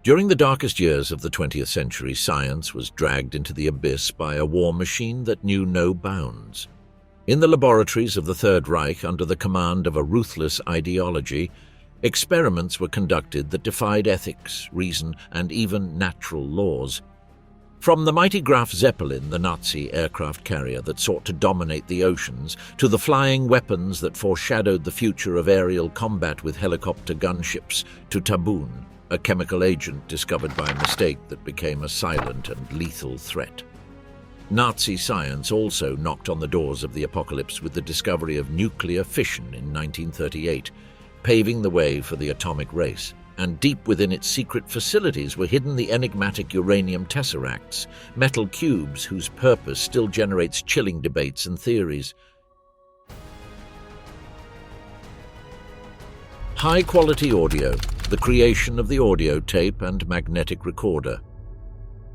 During the darkest years of the 20th century, science was dragged into the abyss by a war machine that knew no bounds. In the laboratories of the Third Reich, under the command of a ruthless ideology, experiments were conducted that defied ethics, reason, and even natural laws. From the mighty Graf Zeppelin, the Nazi aircraft carrier that sought to dominate the oceans, to the flying weapons that foreshadowed the future of aerial combat with helicopter gunships, to Tabun, a chemical agent discovered by mistake that became a silent and lethal threat. Nazi science also knocked on the doors of the apocalypse with the discovery of nuclear fission in 1938, paving the way for the atomic race. And deep within its secret facilities were hidden the enigmatic uranium tesseracts, metal cubes whose purpose still generates chilling debates and theories. High-quality audio, the creation of the audio tape and magnetic recorder.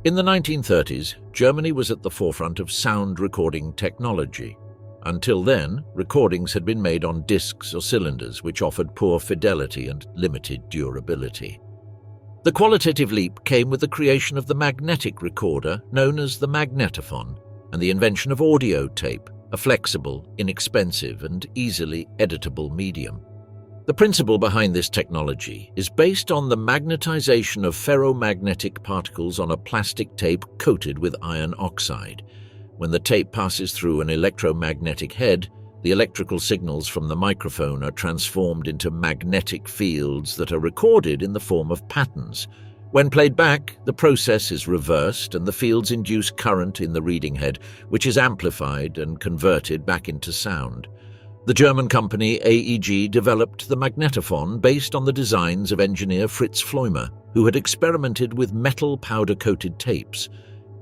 In the 1930s, Germany was at the forefront of sound recording technology. Until then, recordings had been made on discs or cylinders, which offered poor fidelity and limited durability. The qualitative leap came with the creation of the magnetic recorder, known as the magnetophone, and the invention of audio tape, a flexible, inexpensive, and easily editable medium. The principle behind this technology is based on the magnetization of ferromagnetic particles on a plastic tape coated with iron oxide. When the tape passes through an electromagnetic head, the electrical signals from the microphone are transformed into magnetic fields that are recorded in the form of patterns. When played back, the process is reversed and the fields induce current in the reading head, which is amplified and converted back into sound. The German company AEG developed the magnetophone based on the designs of engineer Fritz X, who had experimented with metal powder-coated tapes.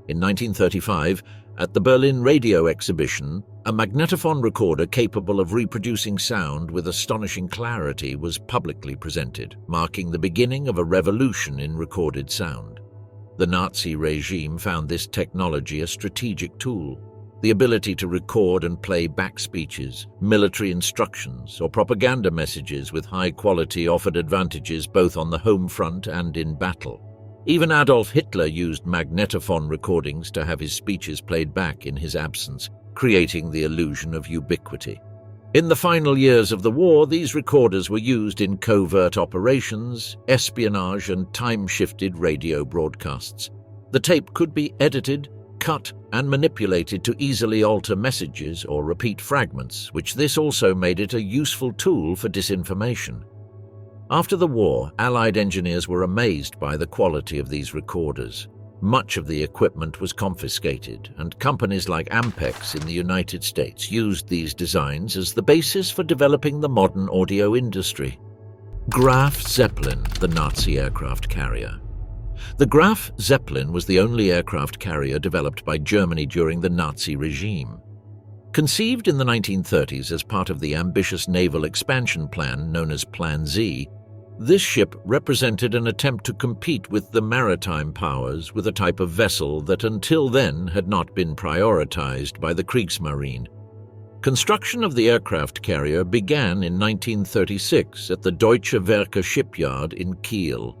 In 1935, at the Berlin Radio Exhibition, a magnetophone recorder capable of reproducing sound with astonishing clarity was publicly presented, marking the beginning of a revolution in recorded sound. The Nazi regime found this technology a strategic tool. The ability to record and play back speeches, military instructions, or propaganda messages with high quality offered advantages both on the home front and in battle. Even Adolf Hitler used magnetophone recordings to have his speeches played back in his absence, creating the illusion of ubiquity. In the final years of the war, these recorders were used in covert operations, espionage, and time-shifted radio broadcasts. The tape could be edited, cut, and manipulated to easily alter messages or repeat fragments, which this also made it a useful tool for disinformation. After the war, Allied engineers were amazed by the quality of these recorders. Much of the equipment was confiscated, and companies like Ampex in the United States used these designs as the basis for developing the modern audio industry. Graf Zeppelin, the Nazi aircraft carrier. The Graf Zeppelin was the only aircraft carrier developed by Germany during the Nazi regime. Conceived in the 1930s as part of the ambitious naval expansion plan known as Plan Z, this ship represented an attempt to compete with the maritime powers with a type of vessel that until then had not been prioritized by the Kriegsmarine. Construction of the aircraft carrier began in 1936 at the Deutsche Werke shipyard in Kiel.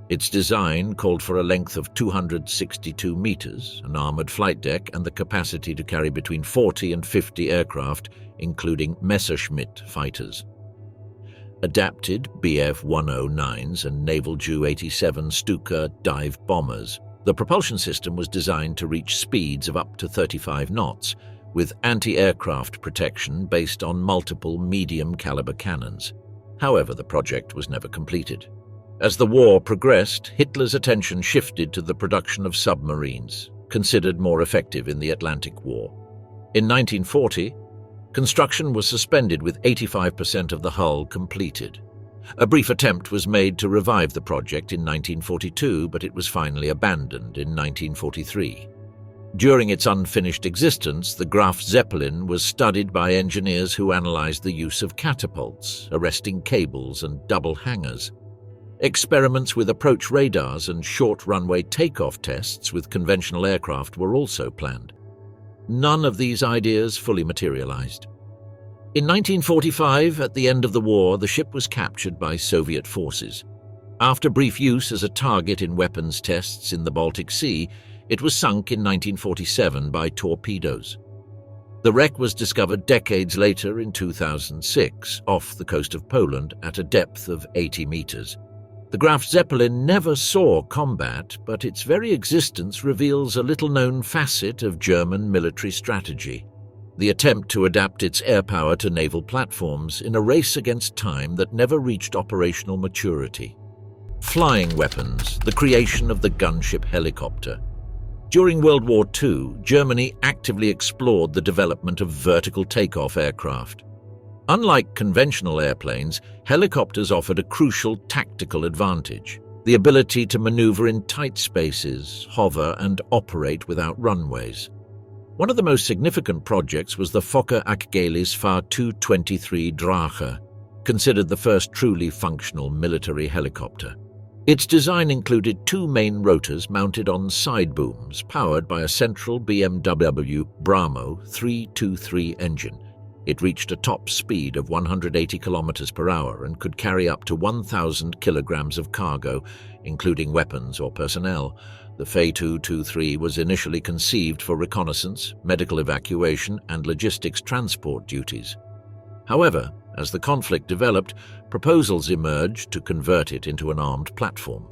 Its design called for a length of 262 meters, an armored flight deck, and the capacity to carry between 40 and 50 aircraft, including Messerschmitt fighters. Adapted Bf-109s and Naval Ju-87 Stuka dive bombers, the propulsion system was designed to reach speeds of up to 35 knots, with anti-aircraft protection based on multiple medium-caliber cannons. However, the project was never completed. As the war progressed, Hitler's attention shifted to the production of submarines, considered more effective in the Atlantic War. In 1940, construction was suspended with 85% of the hull completed. A brief attempt was made to revive the project in 1942, but it was finally abandoned in 1943. During its unfinished existence, the Graf Zeppelin was studied by engineers who analyzed the use of catapults, arresting cables, and double hangars. Experiments with approach radars and short runway takeoff tests with conventional aircraft were also planned. None of these ideas fully materialized. In 1945, at the end of the war, the ship was captured by Soviet forces. After brief use as a target in weapons tests in the Baltic Sea, it was sunk in 1947 by torpedoes. The wreck was discovered decades later in 2006 off the coast of Poland at a depth of 80 meters. The Graf Zeppelin never saw combat, but its very existence reveals a little-known facet of German military strategy: the attempt to adapt its air power to naval platforms in a race against time that never reached operational maturity. Flying weapons, the creation of the gunship helicopter. During World War II, Germany actively explored the development of vertical takeoff aircraft. Unlike conventional airplanes, helicopters offered a crucial tactical advantage: the ability to maneuver in tight spaces, hover, and operate without runways. One of the most significant projects was the Fokker-Achgelis Fa-223 Drache, considered the first truly functional military helicopter. Its design included two main rotors mounted on side booms, powered by a central BMW Bramo 323 engine. It reached a top speed of 180 kilometers per hour and could carry up to 1,000 kilograms of cargo, including weapons or personnel. The Fa-223 was initially conceived for reconnaissance, medical evacuation, and logistics transport duties. However, as the conflict developed, proposals emerged to convert it into an armed platform.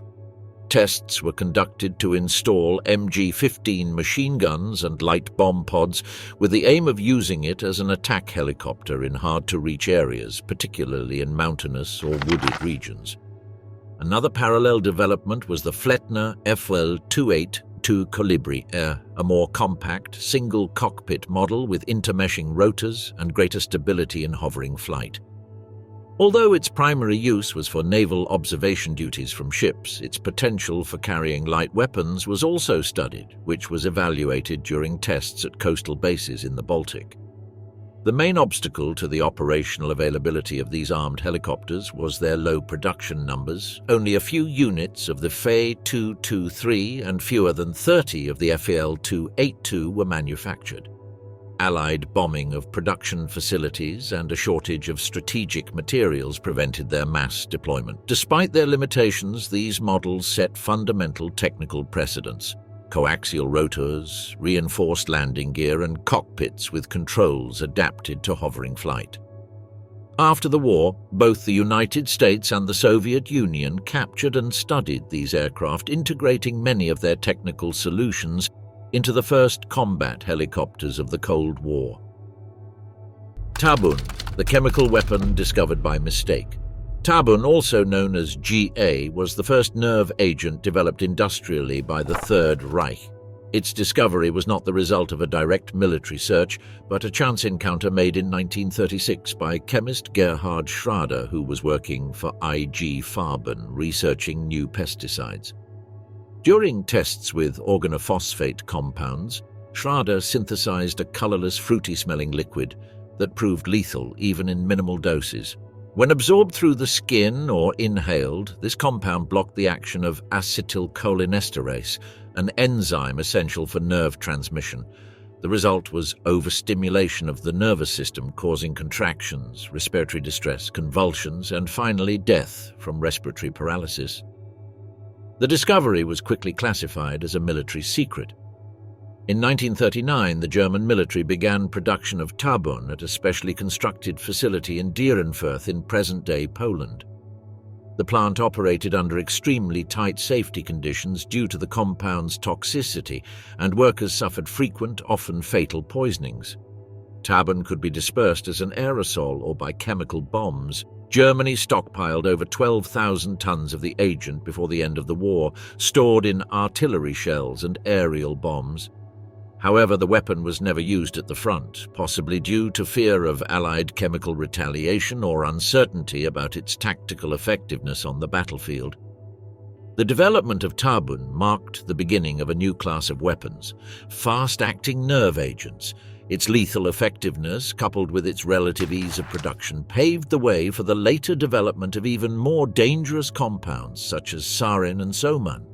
Tests were conducted to install MG-15 machine guns and light bomb pods, with the aim of using it as an attack helicopter in hard-to-reach areas, particularly in mountainous or wooded regions. Another parallel development was the Flettner FL-28 Colibri, a more compact, single-cockpit model with intermeshing rotors and greater stability in hovering flight. Although its primary use was for naval observation duties from ships, its potential for carrying light weapons was also studied, which was evaluated during tests at coastal bases in the Baltic. The main obstacle to the operational availability of these armed helicopters was their low production numbers. Only a few units of the Fa-223 and fewer than 30 of the FAL-282 were manufactured. Allied bombing of production facilities and a shortage of strategic materials prevented their mass deployment. Despite their limitations, these models set fundamental technical precedents: coaxial rotors, reinforced landing gear, and cockpits with controls adapted to hovering flight. After the war, both the United States and the Soviet Union captured and studied these aircraft, integrating many of their technical solutions into the first combat helicopters of the Cold War. Tabun, the chemical weapon discovered by mistake. Tabun, also known as GA, was the first nerve agent developed industrially by the Third Reich. Its discovery was not the result of a direct military search, but a chance encounter made in 1936 by chemist Gerhard Schrader, who was working for IG Farben, researching new pesticides. During tests with organophosphate compounds, Schrader synthesized a colorless, fruity-smelling liquid that proved lethal even in minimal doses. When absorbed through the skin or inhaled, this compound blocked the action of acetylcholinesterase, an enzyme essential for nerve transmission. The result was overstimulation of the nervous system, causing contractions, respiratory distress, convulsions, and finally death from respiratory paralysis. The discovery was quickly classified as a military secret. In 1939, the German military began production of Tabun at a specially constructed facility in Dierenfurth in present-day Poland. The plant operated under extremely tight safety conditions due to the compound's toxicity, and workers suffered frequent, often fatal poisonings. Tabun could be dispersed as an aerosol or by chemical bombs. Germany stockpiled over 12,000 tons of the agent before the end of the war, stored in artillery shells and aerial bombs. However, the weapon was never used at the front, possibly due to fear of Allied chemical retaliation or uncertainty about its tactical effectiveness on the battlefield. The development of Tabun marked the beginning of a new class of weapons, fast-acting nerve agents. Its lethal effectiveness, coupled with its relative ease of production, paved the way for the later development of even more dangerous compounds such as Sarin and Soman.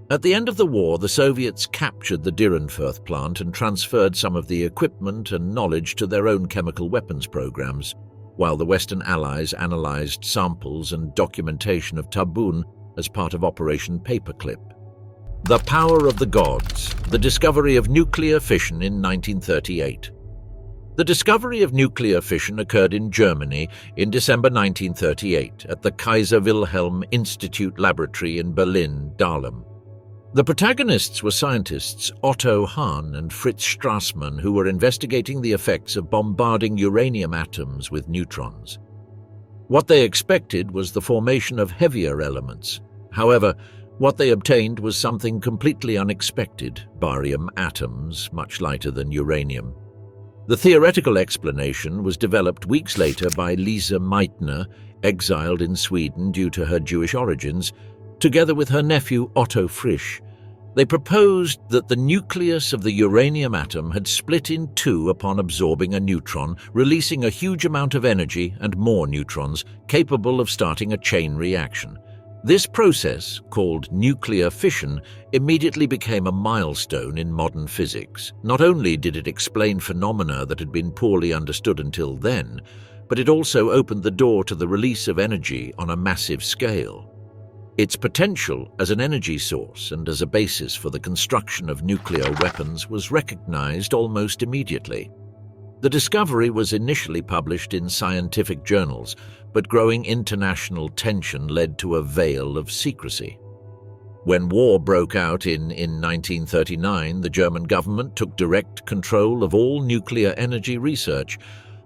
At the end of the war, the Soviets captured the Dierenfurth plant and transferred some of the equipment and knowledge to their own chemical weapons programs. while the Western Allies analyzed samples and documentation of Tabun as part of Operation Paperclip. The Power of the Gods, the discovery of nuclear fission in 1938. The discovery of nuclear fission occurred in Germany in December 1938 at the Kaiser Wilhelm Institute Laboratory in Berlin, Dahlem. The protagonists were scientists Otto Hahn and Fritz Strassmann, who were investigating the effects of bombarding uranium atoms with neutrons. What they expected was the formation of heavier elements. However, what they obtained was something completely unexpected: barium atoms, much lighter than uranium. The theoretical explanation was developed weeks later by Lise Meitner, exiled in Sweden due to her Jewish origins, together with her nephew Otto Frisch. They proposed that the nucleus of the uranium atom had split in two upon absorbing a neutron, releasing a huge amount of energy and more neutrons, capable of starting a chain reaction. This process, called nuclear fission, immediately became a milestone in modern physics. Not only did it explain phenomena that had been poorly understood until then, but it also opened the door to the release of energy on a massive scale. Its potential as an energy source and as a basis for the construction of nuclear weapons was recognized almost immediately. The discovery was initially published in scientific journals, but growing international tension led to a veil of secrecy. When war broke out in 1939, the German government took direct control of all nuclear energy research.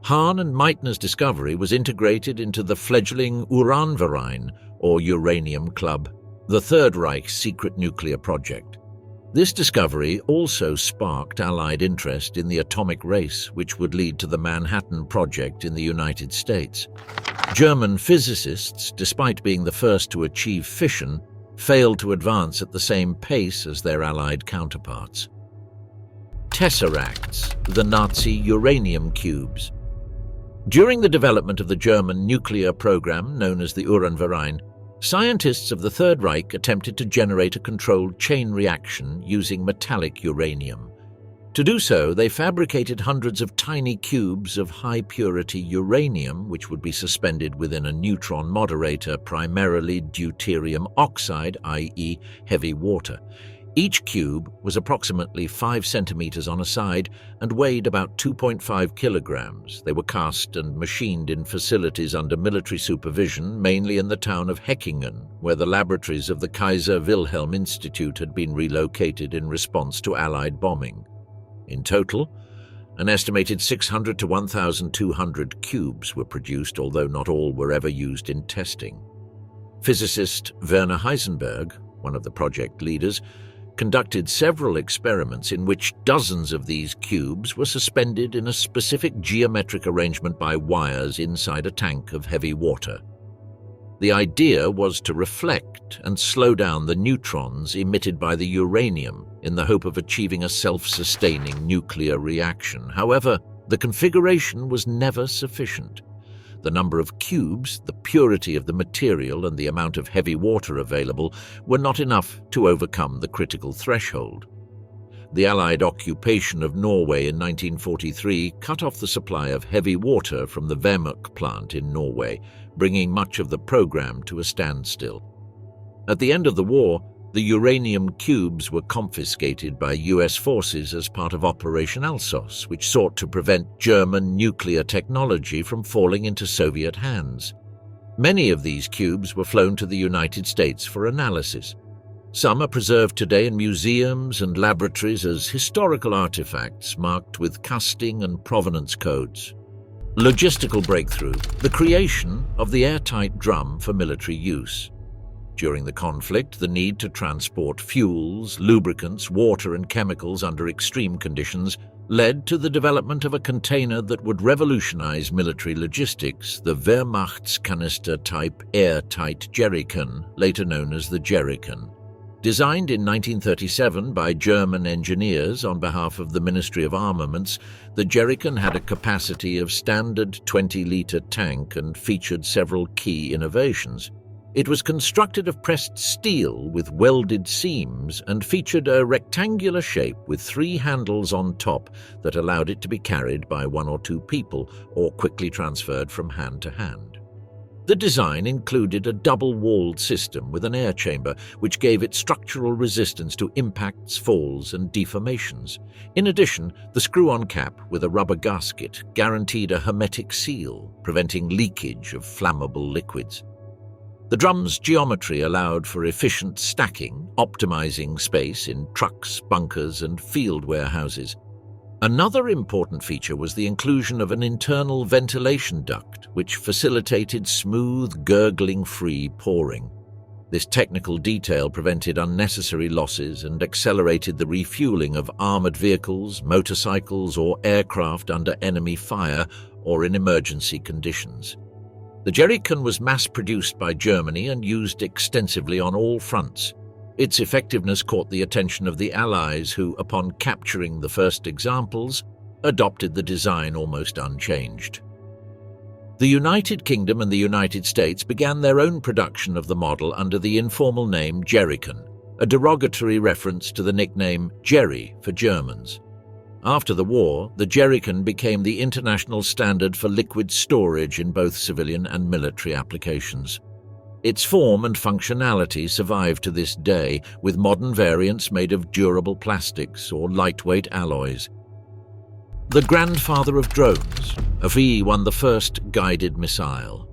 Hahn and Meitner's discovery was integrated into the fledgling Uranverein, or Uranium Club, the Third Reich's secret nuclear project. This discovery also sparked Allied interest in the atomic race, which would lead to the Manhattan Project in the United States. German physicists, despite being the first to achieve fission, failed to advance at the same pace as their Allied counterparts. Tesseracts, the Nazi uranium cubes. During the development of the German nuclear program known as the Uranverein, scientists of the Third Reich attempted to generate a controlled chain reaction using metallic uranium. To do so, they fabricated hundreds of tiny cubes of high-purity uranium, which would be suspended within a neutron moderator, primarily deuterium oxide, i.e. heavy water. Each cube was approximately 5 centimeters on a side and weighed about 2.5 kilograms. They were cast and machined in facilities under military supervision, mainly in the town of Heckingen, where the laboratories of the Kaiser Wilhelm Institute had been relocated in response to Allied bombing. In total, an estimated 600 to 1,200 cubes were produced, although not all were ever used in testing. Physicist Werner Heisenberg, one of the project leaders, conducted several experiments in which dozens of these cubes were suspended in a specific geometric arrangement by wires inside a tank of heavy water. The idea was to reflect and slow down the neutrons emitted by the uranium in the hope of achieving a self-sustaining nuclear reaction. However, the configuration was never sufficient. The number of cubes, the purity of the material, and the amount of heavy water available were not enough to overcome the critical threshold. The Allied occupation of Norway in 1943 cut off the supply of heavy water from the Vemork plant in Norway, bringing much of the program to a standstill. At the end of the war, the uranium cubes were confiscated by US forces as part of Operation Alsos, which sought to prevent German nuclear technology from falling into Soviet hands. Many of these cubes were flown to the United States for analysis. Some are preserved today in museums and laboratories as historical artifacts marked with casting and provenance codes. Logistical breakthrough: the creation of the airtight drum for military use. During the conflict, the need to transport fuels, lubricants, water and chemicals under extreme conditions led to the development of a container that would revolutionize military logistics, the Wehrmacht's canister-type Airtight jerrycan, later known as the jerrycan. Designed in 1937 by German engineers on behalf of the Ministry of Armaments, the jerrycan had a capacity of standard 20-liter tank and featured several key innovations. It was constructed of pressed steel with welded seams and featured a rectangular shape with 3 handles on top that allowed it to be carried by 1 or 2 people or quickly transferred from hand to hand. The design included a double-walled system with an air chamber which gave it structural resistance to impacts, falls and deformations. In addition, the screw-on cap with a rubber gasket guaranteed a hermetic seal, preventing leakage of flammable liquids. The drum's geometry allowed for efficient stacking, optimizing space in trucks, bunkers, and field warehouses. Another important feature was the inclusion of an internal ventilation duct, which facilitated smooth, gurgling-free pouring. This technical detail prevented unnecessary losses and accelerated the refueling of armored vehicles, motorcycles, or aircraft under enemy fire or in emergency conditions. The jerrycan was mass-produced by Germany and used extensively on all fronts. Its effectiveness caught the attention of the Allies who, upon capturing the first examples, adopted the design almost unchanged. The United Kingdom and the United States began their own production of the model under the informal name jerrycan, a derogatory reference to the nickname Jerry for Germans. After the war, the jerrycan became the international standard for liquid storage in both civilian and military applications. Its form and functionality survive to this day, with modern variants made of durable plastics or lightweight alloys. The grandfather of drones, a V-1, the first guided missile.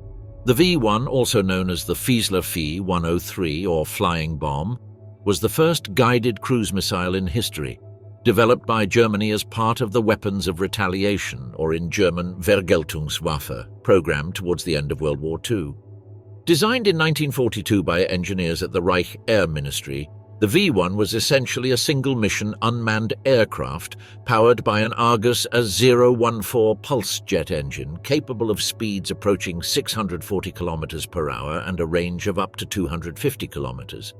The V-1, also known as the Fiesler Fi-103 or flying bomb, was the first guided cruise missile in history, developed by Germany as part of the Weapons of Retaliation, or in German Vergeltungswaffe, program towards the end of World War II. Designed in 1942 by engineers at the Reich Air Ministry, the V-1 was essentially a single-mission unmanned aircraft powered by an Argus A014 pulse jet engine capable of speeds approaching 640 km per hour and a range of up to 250 km.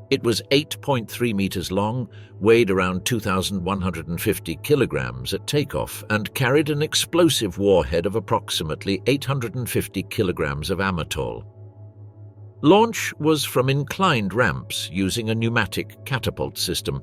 It was 8.3 meters long, weighed around 2,150 kilograms at takeoff, and carried an explosive warhead of approximately 850 kilograms of amatol. Launch was from inclined ramps using a pneumatic catapult system,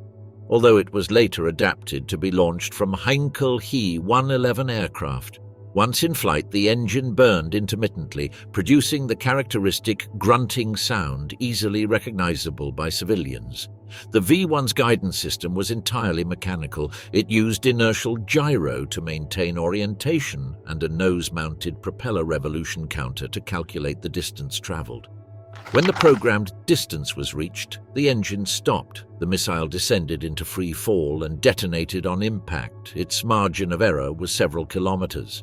although it was later adapted to be launched from Heinkel He-111 aircraft. Once in flight, the engine burned intermittently, producing the characteristic grunting sound easily recognizable by civilians. The V-1's guidance system was entirely mechanical. It used inertial gyro to maintain orientation and a nose-mounted propeller revolution counter to calculate the distance traveled. When the programmed distance was reached, the engine stopped. The missile descended into free fall and detonated on impact. Its margin of error was several kilometers.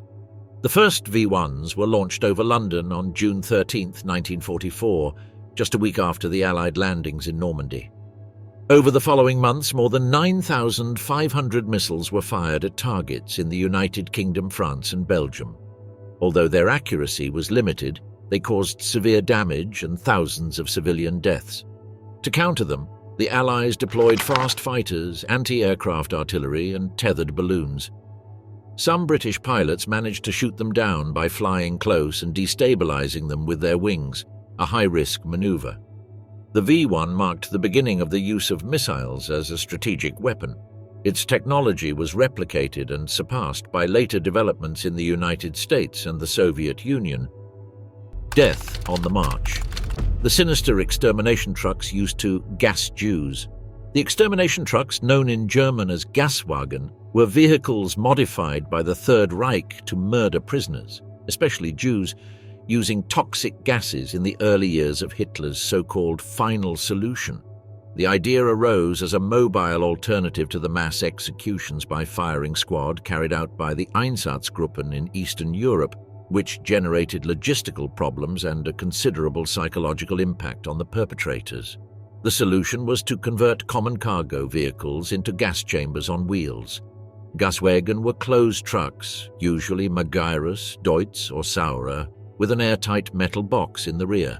The first V-1s were launched over London on June 13, 1944, just a week after the Allied landings in Normandy. Over the following months, more than 9,500 missiles were fired at targets in the United Kingdom, France, and Belgium. Although their accuracy was limited, they caused severe damage and thousands of civilian deaths. To counter them, the Allies deployed fast fighters, anti-aircraft artillery, and tethered balloons. Some British pilots managed to shoot them down by flying close and destabilizing them with their wings, a high-risk maneuver. The V-1 marked the beginning of the use of missiles as a strategic weapon. Its technology was replicated and surpassed by later developments in the United States and the Soviet Union. Death on the march. The sinister extermination trucks used to gas Jews. The extermination trucks, known in German as Gaswagen, were vehicles modified by the Third Reich to murder prisoners, especially Jews, using toxic gases in the early years of Hitler's so-called final solution. The idea arose as a mobile alternative to the mass executions by firing squad carried out by the Einsatzgruppen in Eastern Europe, which generated logistical problems and a considerable psychological impact on the perpetrators. The solution was to convert common cargo vehicles into gas chambers on wheels. Gaswagen were closed trucks, usually Magirus, Deutz or Saurer, with an airtight metal box in the rear.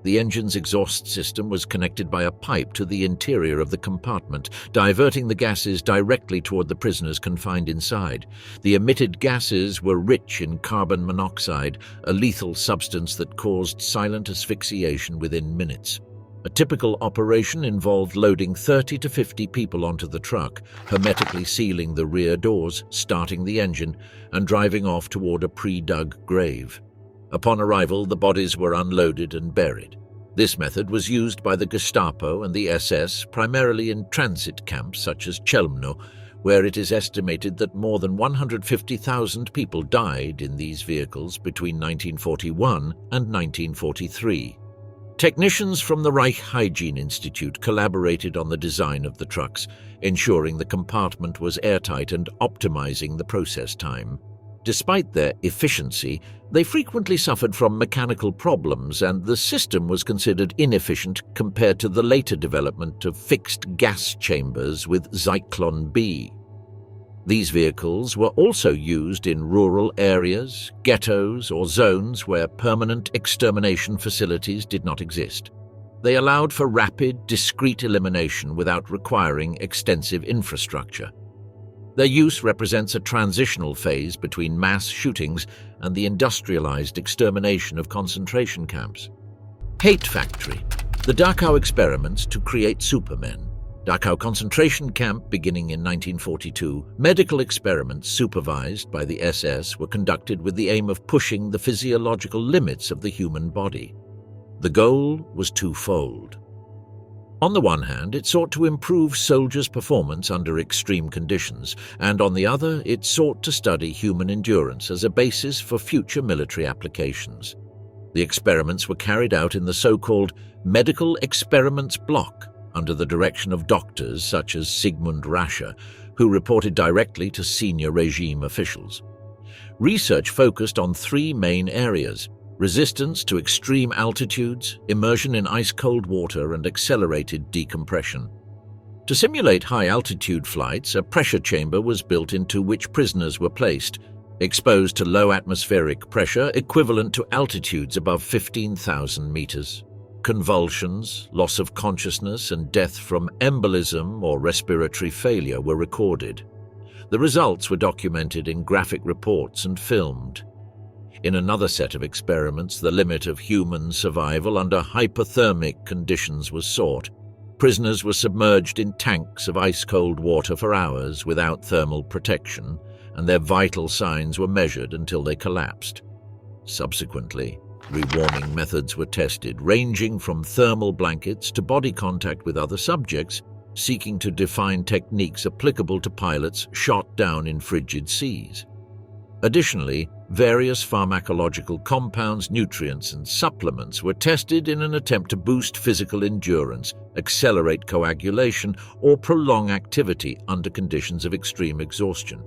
The engine's exhaust system was connected by a pipe to the interior of the compartment, diverting the gases directly toward the prisoners confined inside. The emitted gases were rich in carbon monoxide, a lethal substance that caused silent asphyxiation within minutes. A typical operation involved loading 30 to 50 people onto the truck, hermetically sealing the rear doors, starting the engine, and driving off toward a pre-dug grave. Upon arrival, the bodies were unloaded and buried. This method was used by the Gestapo and the SS primarily in transit camps such as Chelmno, where it is estimated that more than 150,000 people died in these vehicles between 1941 and 1943. Technicians from the Reich Hygiene Institute collaborated on the design of the trucks, ensuring the compartment was airtight and optimizing the process time. Despite their efficiency, they frequently suffered from mechanical problems, and the system was considered inefficient compared to the later development of fixed gas chambers with Zyklon B. These vehicles were also used in rural areas, ghettos, or zones where permanent extermination facilities did not exist. They allowed for rapid, discrete elimination without requiring extensive infrastructure. Their use represents a transitional phase between mass shootings and the industrialized extermination of concentration camps. Hate Factory. The Dachau experiments to create supermen. Dachau concentration camp beginning in 1942, medical experiments supervised by the SS were conducted with the aim of pushing the physiological limits of the human body. The goal was twofold. On the one hand, it sought to improve soldiers' performance under extreme conditions, and on the other, it sought to study human endurance as a basis for future military applications. The experiments were carried out in the so-called Medical Experiments Block, under the direction of doctors such as Sigmund Rascher, who reported directly to senior regime officials. Research focused on three main areas: resistance to extreme altitudes, immersion in ice-cold water, and accelerated decompression. To simulate high-altitude flights, a pressure chamber was built into which prisoners were placed, exposed to low atmospheric pressure equivalent to altitudes above 15,000 meters. Convulsions, loss of consciousness, and death from embolism or respiratory failure were recorded. The results were documented in graphic reports and filmed. In another set of experiments, the limit of human survival under hypothermic conditions was sought. Prisoners were submerged in tanks of ice-cold water for hours without thermal protection, and their vital signs were measured until they collapsed. Subsequently, rewarming methods were tested, ranging from thermal blankets to body contact with other subjects, seeking to define techniques applicable to pilots shot down in frigid seas. Additionally, various pharmacological compounds, nutrients, and supplements were tested in an attempt to boost physical endurance, accelerate coagulation, or prolong activity under conditions of extreme exhaustion.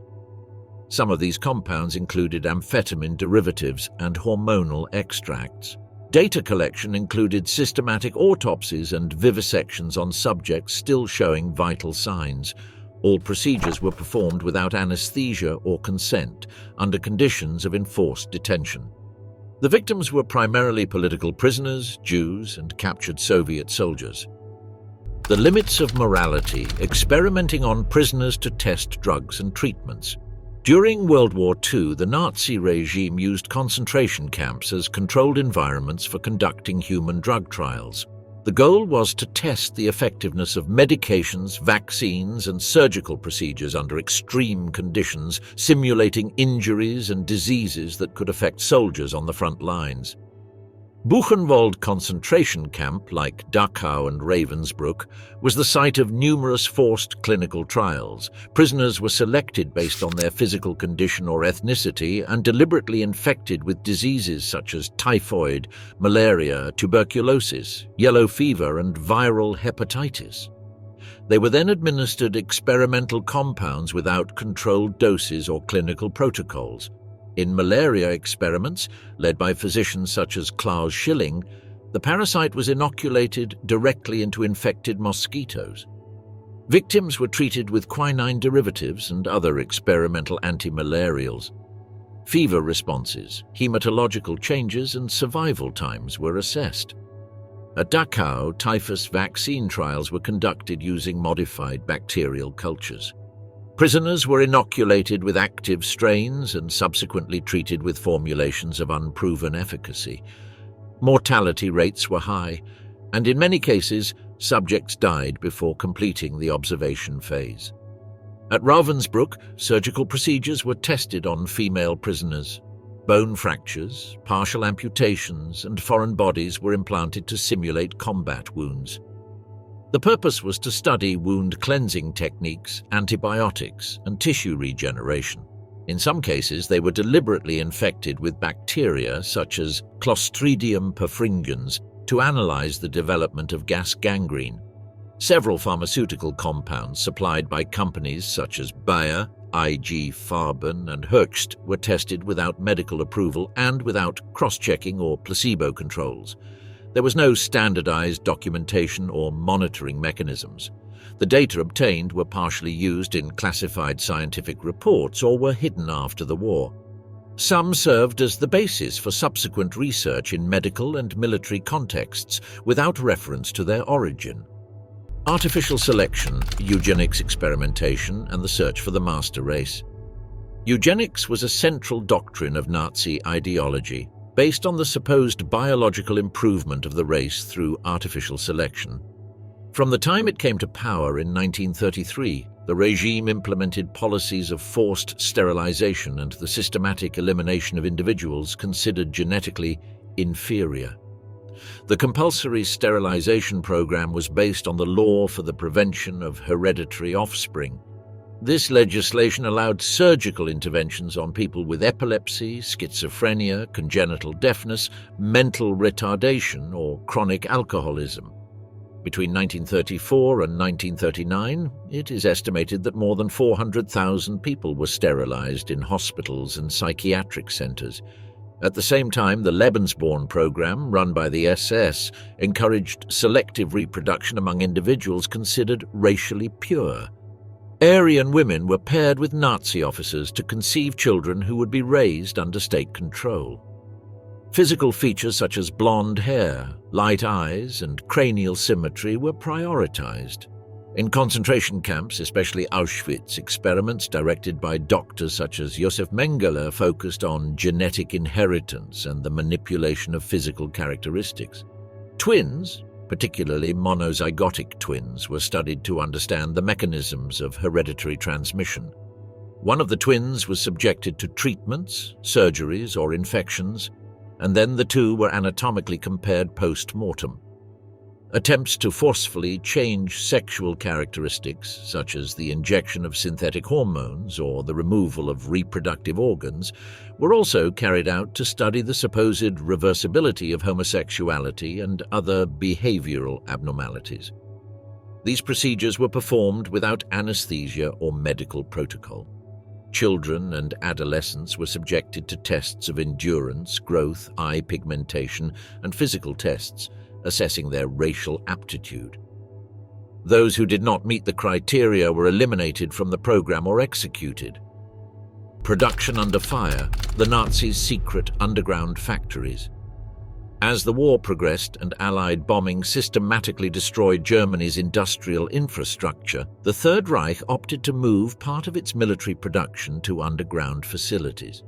Some of these compounds included amphetamine derivatives and hormonal extracts. Data collection included systematic autopsies and vivisections on subjects still showing vital signs. All procedures were performed without anesthesia or consent, under conditions of enforced detention. The victims were primarily political prisoners, Jews, and captured Soviet soldiers. The limits of morality, experimenting on prisoners to test drugs and treatments. During World War II, the Nazi regime used concentration camps as controlled environments for conducting human drug trials. The goal was to test the effectiveness of medications, vaccines, and surgical procedures under extreme conditions, simulating injuries and diseases that could affect soldiers on the front lines. Buchenwald concentration camp, like Dachau and Ravensbrück, was the site of numerous forced clinical trials. Prisoners were selected based on their physical condition or ethnicity and deliberately infected with diseases such as typhoid, malaria, tuberculosis, yellow fever, and viral hepatitis. They were then administered experimental compounds without controlled doses or clinical protocols. In malaria experiments, led by physicians such as Klaus Schilling, the parasite was inoculated directly into infected mosquitoes. Victims were treated with quinine derivatives and other experimental antimalarials. Fever responses, hematological changes, and survival times were assessed. At Dachau, typhus vaccine trials were conducted using modified bacterial cultures. Prisoners were inoculated with active strains and subsequently treated with formulations of unproven efficacy. Mortality rates were high, and in many cases, subjects died before completing the observation phase. At Ravensbrück, surgical procedures were tested on female prisoners. Bone fractures, partial amputations, and foreign bodies were implanted to simulate combat wounds. The purpose was to study wound cleansing techniques, antibiotics, and tissue regeneration. In some cases, they were deliberately infected with bacteria such as Clostridium perfringens to analyze the development of gas gangrene. Several pharmaceutical compounds supplied by companies such as Bayer, IG Farben, and Hoechst were tested without medical approval and without cross-checking or placebo controls. There was no standardized documentation or monitoring mechanisms. The data obtained were partially used in classified scientific reports or were hidden after the war. Some served as the basis for subsequent research in medical and military contexts without reference to their origin. Artificial selection, eugenics experimentation, and the search for the master race. Eugenics was a central doctrine of Nazi ideology, based on the supposed biological improvement of the race through artificial selection. From the time it came to power in 1933, the regime implemented policies of forced sterilization and the systematic elimination of individuals considered genetically inferior. The compulsory sterilization program was based on the Law for the Prevention of Hereditary Offspring. This legislation allowed surgical interventions on people with epilepsy, schizophrenia, congenital deafness, mental retardation, or chronic alcoholism. Between 1934 and 1939, it is estimated that more than 400,000 people were sterilized in hospitals and psychiatric centers. At the same time, the Lebensborn program, run by the SS, encouraged selective reproduction among individuals considered racially pure. Aryan women were paired with Nazi officers to conceive children who would be raised under state control. Physical features such as blonde hair, light eyes, and cranial symmetry were prioritized. In concentration camps, especially Auschwitz, experiments directed by doctors such as Josef Mengele focused on genetic inheritance and the manipulation of physical characteristics. Twins, particularly monozygotic twins, were studied to understand the mechanisms of hereditary transmission. One of the twins was subjected to treatments, surgeries, or infections, and then the two were anatomically compared post-mortem. Attempts to forcefully change sexual characteristics, such as the injection of synthetic hormones or the removal of reproductive organs, were also carried out to study the supposed reversibility of homosexuality and other behavioral abnormalities. These procedures were performed without anesthesia or medical protocol. Children and adolescents were subjected to tests of endurance, growth, eye pigmentation, and physical tests, assessing their racial aptitude. Those who did not meet the criteria were eliminated from the program or executed. Production under fire, the Nazis' secret underground factories. As the war progressed and Allied bombing systematically destroyed Germany's industrial infrastructure, the Third Reich opted to move part of its military production to underground facilities.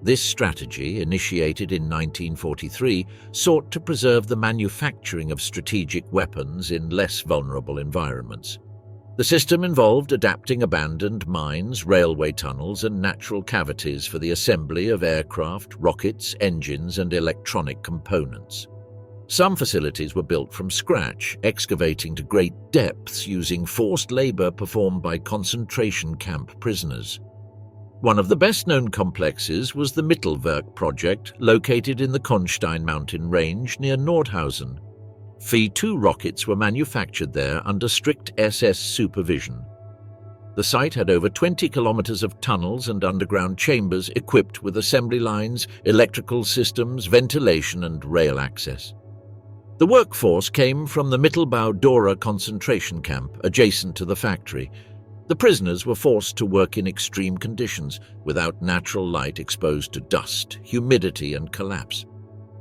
This strategy, initiated in 1943, sought to preserve the manufacturing of strategic weapons in less vulnerable environments. The system involved adapting abandoned mines, railway tunnels, and natural cavities for the assembly of aircraft, rockets, engines, and electronic components. Some facilities were built from scratch, excavating to great depths using forced labor performed by concentration camp prisoners. One of the best-known complexes was the Mittelwerk project, located in the Konstein mountain range near Nordhausen. V-2 rockets were manufactured there under strict SS supervision. The site had over 20 kilometers of tunnels and underground chambers equipped with assembly lines, electrical systems, ventilation, and rail access. The workforce came from the Mittelbau-Dora concentration camp adjacent to the factory. The prisoners were forced to work in extreme conditions, without natural light, exposed to dust, humidity, and collapse.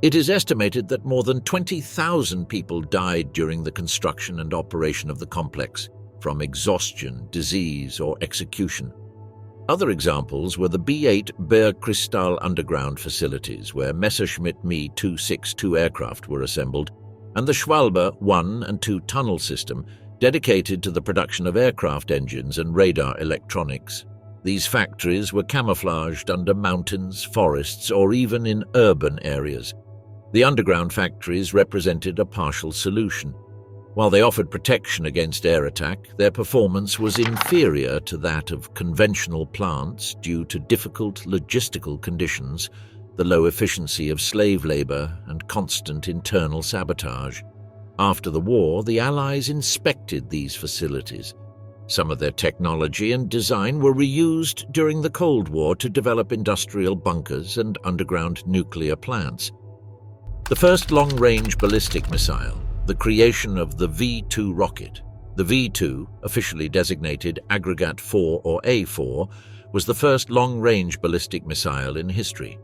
It is estimated that more than 20,000 people died during the construction and operation of the complex, from exhaustion, disease, or execution. Other examples were the B-8 Bergkristall underground facilities, where Messerschmitt Me 262 aircraft were assembled, and the Schwalbe 1 and 2 tunnel system, dedicated to the production of aircraft engines and radar electronics. These factories were camouflaged under mountains, forests, or even in urban areas. The underground factories represented a partial solution. While they offered protection against air attack, their performance was inferior to that of conventional plants due to difficult logistical conditions, the low efficiency of slave labor, and constant internal sabotage. After the war, the Allies inspected these facilities. Some of their technology and design were reused during the Cold War to develop industrial bunkers and underground nuclear plants. The first long-range ballistic missile, the creation of the V-2 rocket. The V-2, officially designated Aggregate 4 or A-4, was the first long-range ballistic missile in history.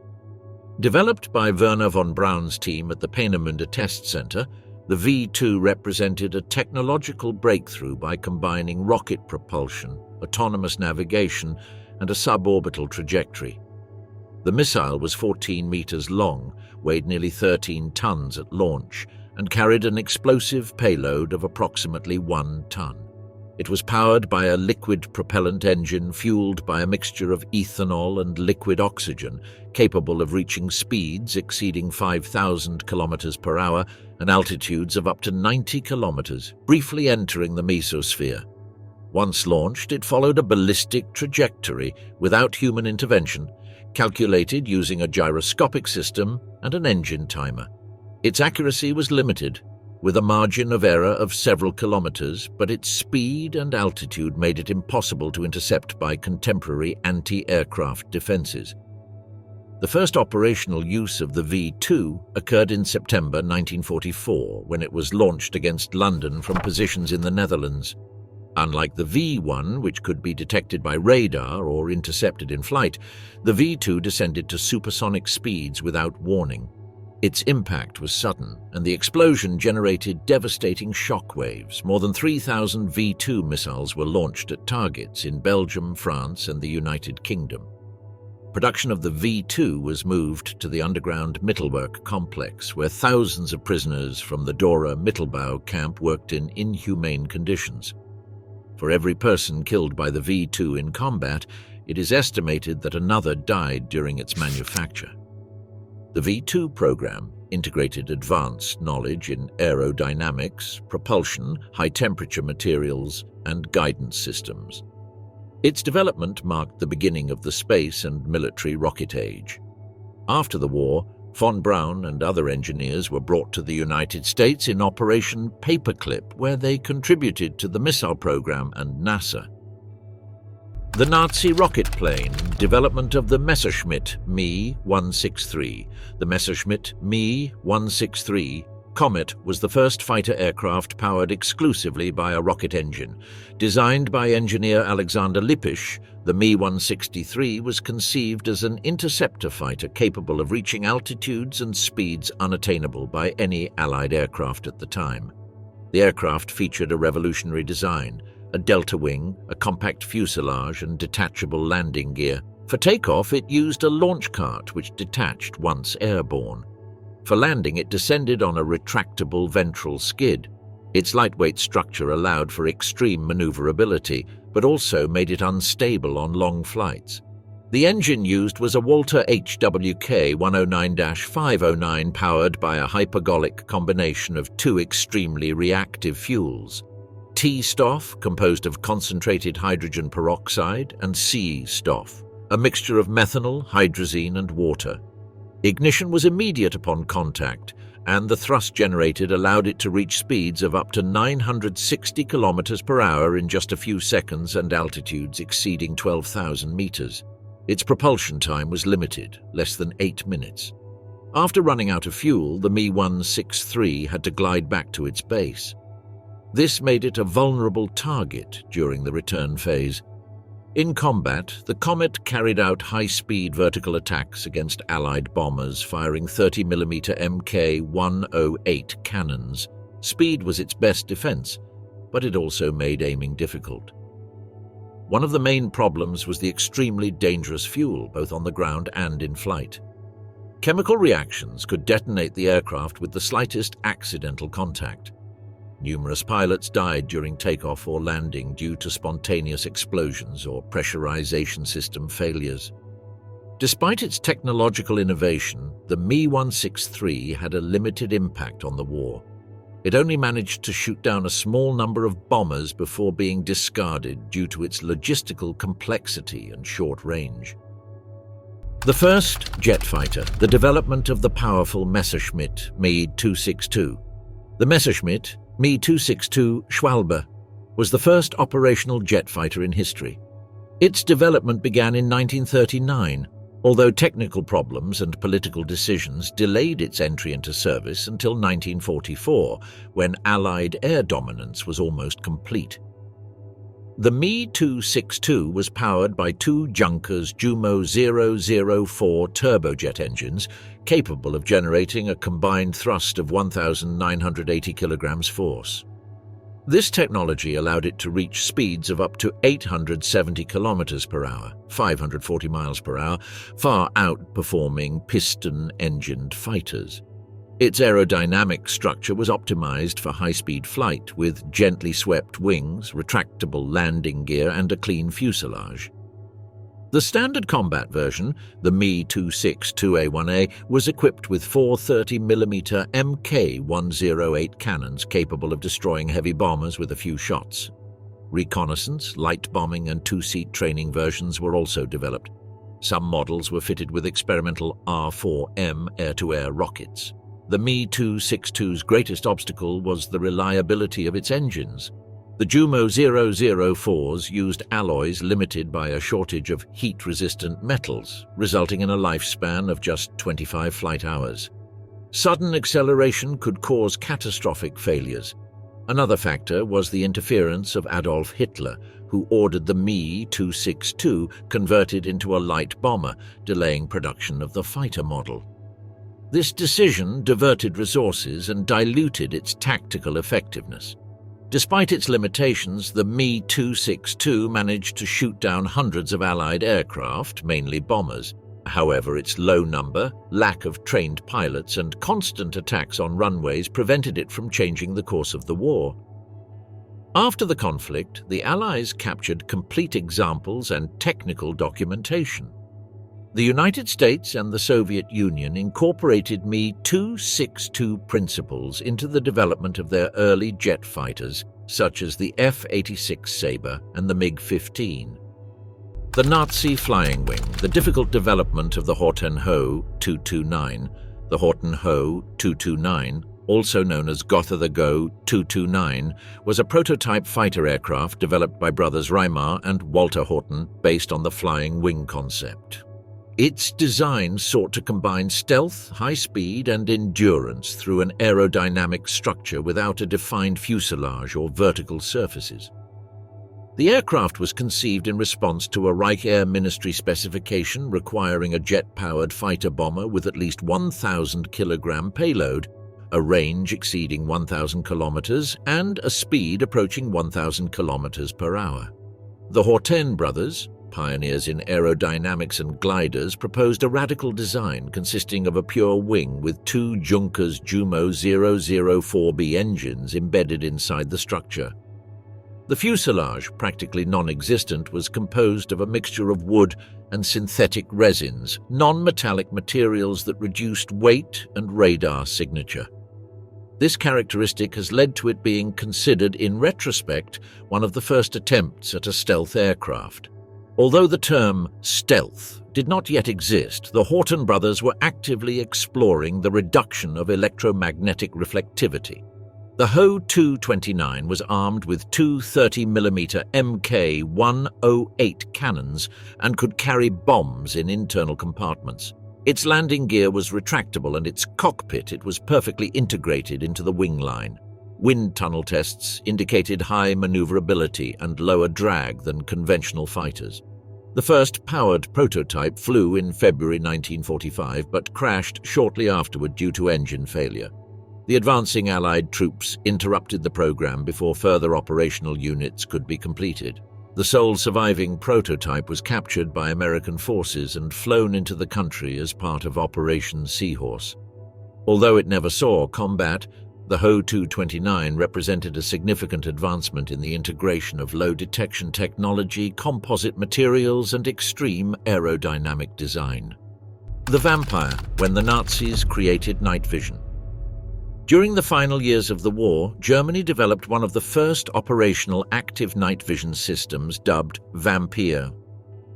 Developed by Werner von Braun's team at the Peenemünde Test Center, the V-2 represented a technological breakthrough by combining rocket propulsion, autonomous navigation, and a suborbital trajectory. The missile was 14 meters long, weighed nearly 13 tons at launch, and carried an explosive payload of approximately 1 ton. It was powered by a liquid propellant engine fueled by a mixture of ethanol and liquid oxygen, capable of reaching speeds exceeding 5,000 kilometers per hour and altitudes of up to 90 kilometers, briefly entering the mesosphere. Once launched, it followed a ballistic trajectory without human intervention, calculated using a gyroscopic system and an engine timer. Its accuracy was limited, with a margin of error of several kilometers, but its speed and altitude made it impossible to intercept by contemporary anti-aircraft defenses. The first operational use of the V-2 occurred in September 1944, when it was launched against London from positions in the Netherlands. Unlike the V-1, which could be detected by radar or intercepted in flight, the V-2 descended to supersonic speeds without warning. Its impact was sudden, and the explosion generated devastating shockwaves. More than 3,000 V-2 missiles were launched at targets in Belgium, France, and the United Kingdom. Production of the V-2 was moved to the underground Mittelwerk complex, where thousands of prisoners from the Dora Mittelbau camp worked in inhumane conditions. For every person killed by the V-2 in combat, it is estimated that another died during its manufacture. The V-2 program integrated advanced knowledge in aerodynamics, propulsion, high-temperature materials, and guidance systems. Its development marked the beginning of the space and military rocket age. After the war, von Braun and other engineers were brought to the United States in Operation Paperclip, where they contributed to the missile program and NASA. The Nazi rocket plane, development of the Messerschmitt Me 163. The Messerschmitt Me 163 Comet was the first fighter aircraft powered exclusively by a rocket engine. Designed by engineer Alexander Lippisch, the Me 163 was conceived as an interceptor fighter capable of reaching altitudes and speeds unattainable by any Allied aircraft at the time. The aircraft featured a revolutionary design: a delta wing, a compact fuselage, and detachable landing gear. For takeoff, it used a launch cart which detached once airborne. For landing, it descended on a retractable ventral skid. Its lightweight structure allowed for extreme maneuverability, but also made it unstable on long flights. The engine used was a Walter HWK 109-509 powered by a hypergolic combination of two extremely reactive fuels: T-STOF, composed of concentrated hydrogen peroxide, and C-STOF, a mixture of methanol, hydrazine, and water. Ignition was immediate upon contact, and the thrust generated allowed it to reach speeds of up to 960 kilometers per hour in just a few seconds and altitudes exceeding 12,000 meters. Its propulsion time was limited, less than 8 minutes. After running out of fuel, the Me 163 had to glide back to its base. This made it a vulnerable target during the return phase. In combat, the Comet carried out high-speed vertical attacks against Allied bombers, firing 30mm Mk-108 cannons. Speed was its best defense, but it also made aiming difficult. One of the main problems was the extremely dangerous fuel, both on the ground and in flight. Chemical reactions could detonate the aircraft with the slightest accidental contact. Numerous pilots died during takeoff or landing due to spontaneous explosions or pressurization system failures. Despite its technological innovation, the Me-163 had a limited impact on the war. It only managed to shoot down a small number of bombers before being discarded due to its logistical complexity and short range. The first jet fighter, the development of the powerful Messerschmitt Me-262. The Messerschmitt Me-262 Schwalbe was the first operational jet fighter in history. Its development began in 1939, although technical problems and political decisions delayed its entry into service until 1944, when Allied air dominance was almost complete. The Me-262 was powered by two Junkers Jumo 004 turbojet engines, capable of generating a combined thrust of 1,980 kilograms force. This technology allowed it to reach speeds of up to 870 kilometers per hour, 540 miles per hour, far outperforming piston-engined fighters. Its aerodynamic structure was optimized for high-speed flight with gently swept wings, retractable landing gear, and a clean fuselage. The standard combat version, the Me-262A1A, was equipped with four 30mm Mk-108 cannons capable of destroying heavy bombers with a few shots. Reconnaissance, light bombing, and two-seat training versions were also developed. Some models were fitted with experimental R-4M air-to-air rockets. The Me-262's greatest obstacle was the reliability of its engines. The Jumo 004s used alloys limited by a shortage of heat-resistant metals, resulting in a lifespan of just 25 flight hours. Sudden acceleration could cause catastrophic failures. Another factor was the interference of Adolf Hitler, who ordered the Me-262 converted into a light bomber, delaying production of the fighter model. This decision diverted resources and diluted its tactical effectiveness. Despite its limitations, the Me-262 managed to shoot down hundreds of Allied aircraft, mainly bombers. However, its low number, lack of trained pilots, and constant attacks on runways prevented it from changing the course of the war. After the conflict, the Allies captured complete examples and technical documentation. The United States and the Soviet Union incorporated Me-262 principles into the development of their early jet fighters, such as the F-86 Sabre and the MiG-15. The Nazi flying wing, the difficult development of the Horten Ho 229, the Horten Ho 229, also known as Gotha the Go 229, was a prototype fighter aircraft developed by brothers Reimar and Walter Horten based on the flying wing concept. Its design sought to combine stealth, high speed, and endurance through an aerodynamic structure without a defined fuselage or vertical surfaces. The aircraft was conceived in response to a Reich Air Ministry specification requiring a jet-powered fighter bomber with at least 1,000-kilogram payload, a range exceeding 1,000 kilometers, and a speed approaching 1,000 kilometers per hour. The Horten brothers, pioneers in aerodynamics and gliders, proposed a radical design consisting of a pure wing with two Junkers Jumo 004B engines embedded inside the structure. The fuselage, practically non-existent, was composed of a mixture of wood and synthetic resins, non-metallic materials that reduced weight and radar signature. This characteristic has led to it being considered, in retrospect, one of the first attempts at a stealth aircraft. Although the term stealth did not yet exist, the Horten brothers were actively exploring the reduction of electromagnetic reflectivity. The Ho 229 was armed with two 30mm Mk-108 cannons and could carry bombs in internal compartments. Its landing gear was retractable and its cockpit was perfectly integrated into the wing line. Wind tunnel tests indicated high maneuverability and lower drag than conventional fighters. The first powered prototype flew in February 1945 but crashed shortly afterward due to engine failure. The advancing Allied troops interrupted the program before further operational units could be completed. The sole surviving prototype was captured by American forces and flown into the country as part of Operation Seahorse. Although it never saw combat, the Ho 229 represented a significant advancement in the integration of low-detection technology, composite materials, and extreme aerodynamic design. The Vampire, when the Nazis created night vision. During the final years of the war, Germany developed one of the first operational active night vision systems dubbed Vampire.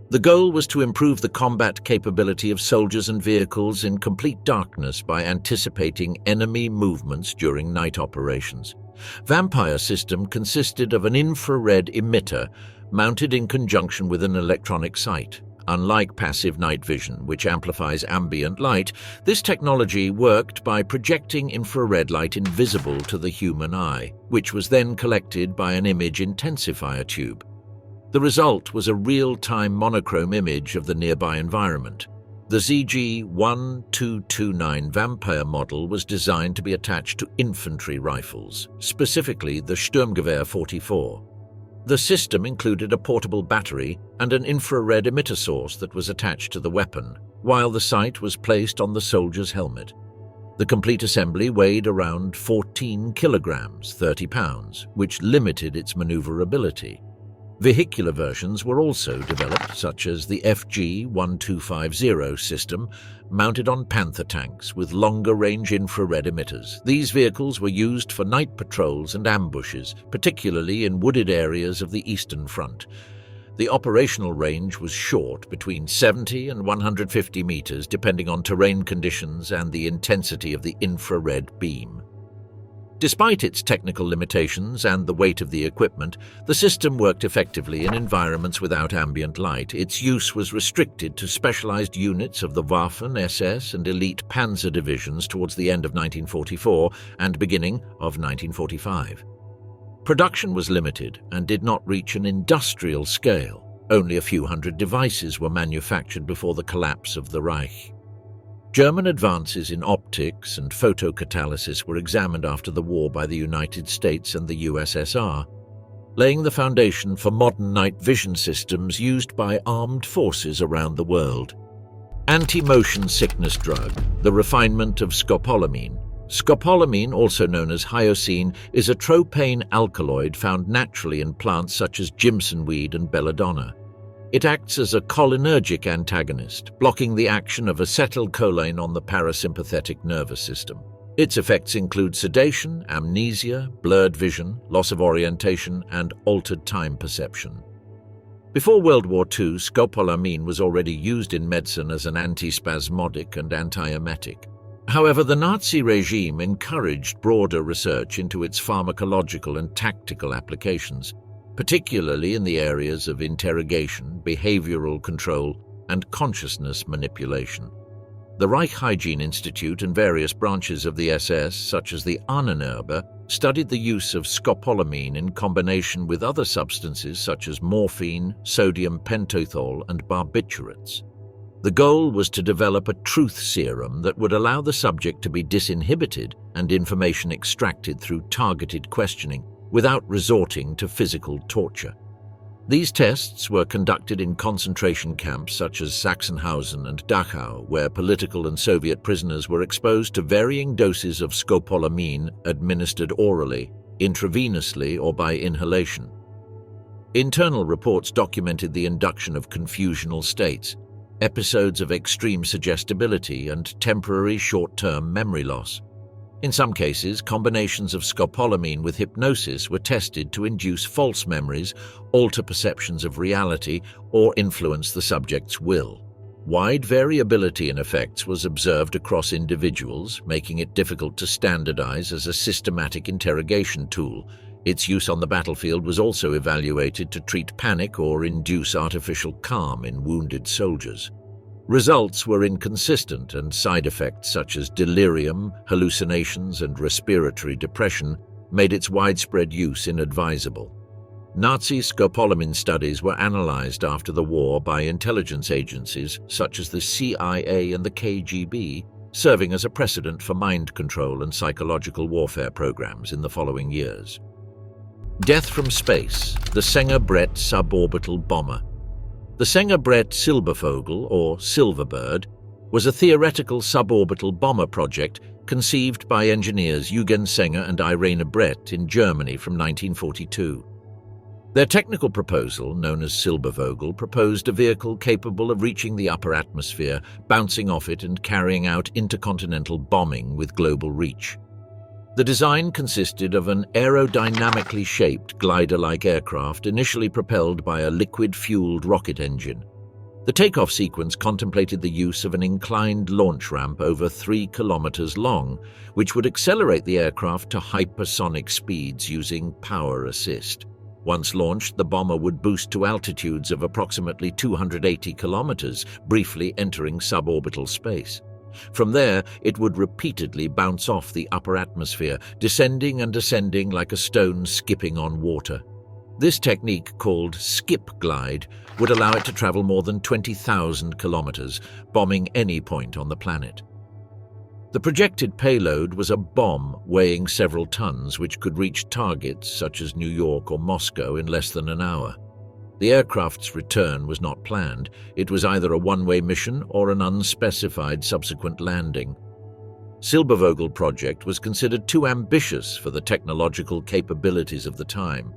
The goal was to improve the combat capability of soldiers and vehicles in complete darkness by anticipating enemy movements during night operations. Vampire system consisted of an infrared emitter mounted in conjunction with an electronic sight. Unlike passive night vision, which amplifies ambient light, this technology worked by projecting infrared light invisible to the human eye, which was then collected by an image intensifier tube. The result was a real-time monochrome image of the nearby environment. The ZG-1229 Vampire model was designed to be attached to infantry rifles, specifically the Sturmgewehr 44. The system included a portable battery and an infrared emitter source that was attached to the weapon, while the sight was placed on the soldier's helmet. The complete assembly weighed around 14 kilograms, 30 pounds, which limited its maneuverability. Vehicular versions were also developed, such as the FG-1250 system, mounted on Panther tanks with longer-range infrared emitters. These vehicles were used for night patrols and ambushes, particularly in wooded areas of the Eastern Front. The operational range was short, between 70 and 150 meters, depending on terrain conditions and the intensity of the infrared beam. Despite its technical limitations and the weight of the equipment, the system worked effectively in environments without ambient light. Its use was restricted to specialized units of the Waffen, SS, and elite Panzer divisions towards the end of 1944 and beginning of 1945. Production was limited and did not reach an industrial scale. Only a few hundred devices were manufactured before the collapse of the Reich. German advances in optics and photocatalysis were examined after the war by the United States and the USSR, laying the foundation for modern night vision systems used by armed forces around the world. Anti-motion sickness drug, the refinement of scopolamine. Scopolamine, also known as hyoscine, is a tropane alkaloid found naturally in plants such as Jimson weed and belladonna. It acts as a cholinergic antagonist, blocking the action of acetylcholine on the parasympathetic nervous system. Its effects include sedation, amnesia, blurred vision, loss of orientation, and altered time perception. Before World War II, scopolamine was already used in medicine as an antispasmodic and antiemetic. However, the Nazi regime encouraged broader research into its pharmacological and tactical applications, particularly in the areas of interrogation, behavioral control, and consciousness manipulation. The Reich Hygiene Institute and various branches of the SS, such as the Ahnenerbe, studied the use of scopolamine in combination with other substances such as morphine, sodium pentothal, and barbiturates. The goal was to develop a truth serum that would allow the subject to be disinhibited and information extracted through targeted questioning, without resorting to physical torture. These tests were conducted in concentration camps such as Sachsenhausen and Dachau, where political and Soviet prisoners were exposed to varying doses of scopolamine administered orally, intravenously, or by inhalation. Internal reports documented the induction of confusional states, episodes of extreme suggestibility, and temporary short-term memory loss. In some cases, combinations of scopolamine with hypnosis were tested to induce false memories, alter perceptions of reality, or influence the subject's will. Wide variability in effects was observed across individuals, making it difficult to standardize as a systematic interrogation tool. Its use on the battlefield was also evaluated to treat panic or induce artificial calm in wounded soldiers. Results were inconsistent, and side effects such as delirium, hallucinations, and respiratory depression made its widespread use inadvisable. Nazi scopolamine studies were analyzed after the war by intelligence agencies such as the CIA and the KGB, serving as a precedent for mind control and psychological warfare programs in the following years. Death from space, the Sänger-Brett suborbital bomber. The Sänger-Brett Silbervogel, or Silverbird, was a theoretical suborbital bomber project conceived by engineers Eugen Sänger and Irene Brett in Germany from 1942. Their technical proposal, known as Silbervogel, proposed a vehicle capable of reaching the upper atmosphere, bouncing off it and carrying out intercontinental bombing with global reach. The design consisted of an aerodynamically shaped glider-like aircraft initially propelled by a liquid-fueled rocket engine. The takeoff sequence contemplated the use of an inclined launch ramp over 3 kilometers long, which would accelerate the aircraft to hypersonic speeds using power assist. Once launched, the bomber would boost to altitudes of approximately 280 kilometers, briefly entering suborbital space. From there, it would repeatedly bounce off the upper atmosphere, descending and ascending like a stone skipping on water. This technique, called skip glide, would allow it to travel more than 20,000 kilometers, bombing any point on the planet. The projected payload was a bomb weighing several tons, which could reach targets such as New York or Moscow in less than an hour. The aircraft's return was not planned. It was either a one-way mission or an unspecified subsequent landing. Silbervogel project was considered too ambitious for the technological capabilities of the time.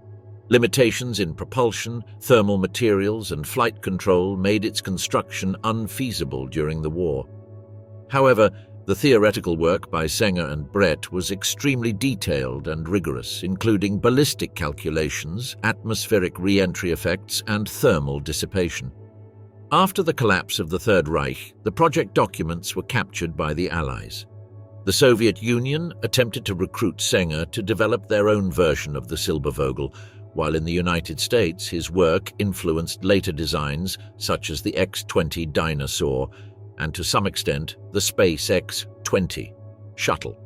Limitations in propulsion, thermal materials, and flight control made its construction unfeasible during the war. However, the theoretical work by Sänger and Brett was extremely detailed and rigorous, including ballistic calculations, atmospheric re-entry effects, and thermal dissipation. After the collapse of the Third Reich, the project documents were captured by the Allies. The Soviet Union attempted to recruit Sänger to develop their own version of the Silbervogel, while in the United States his work influenced later designs such as the X-20 Dinosaur, and to some extent, the Space X-20 shuttle.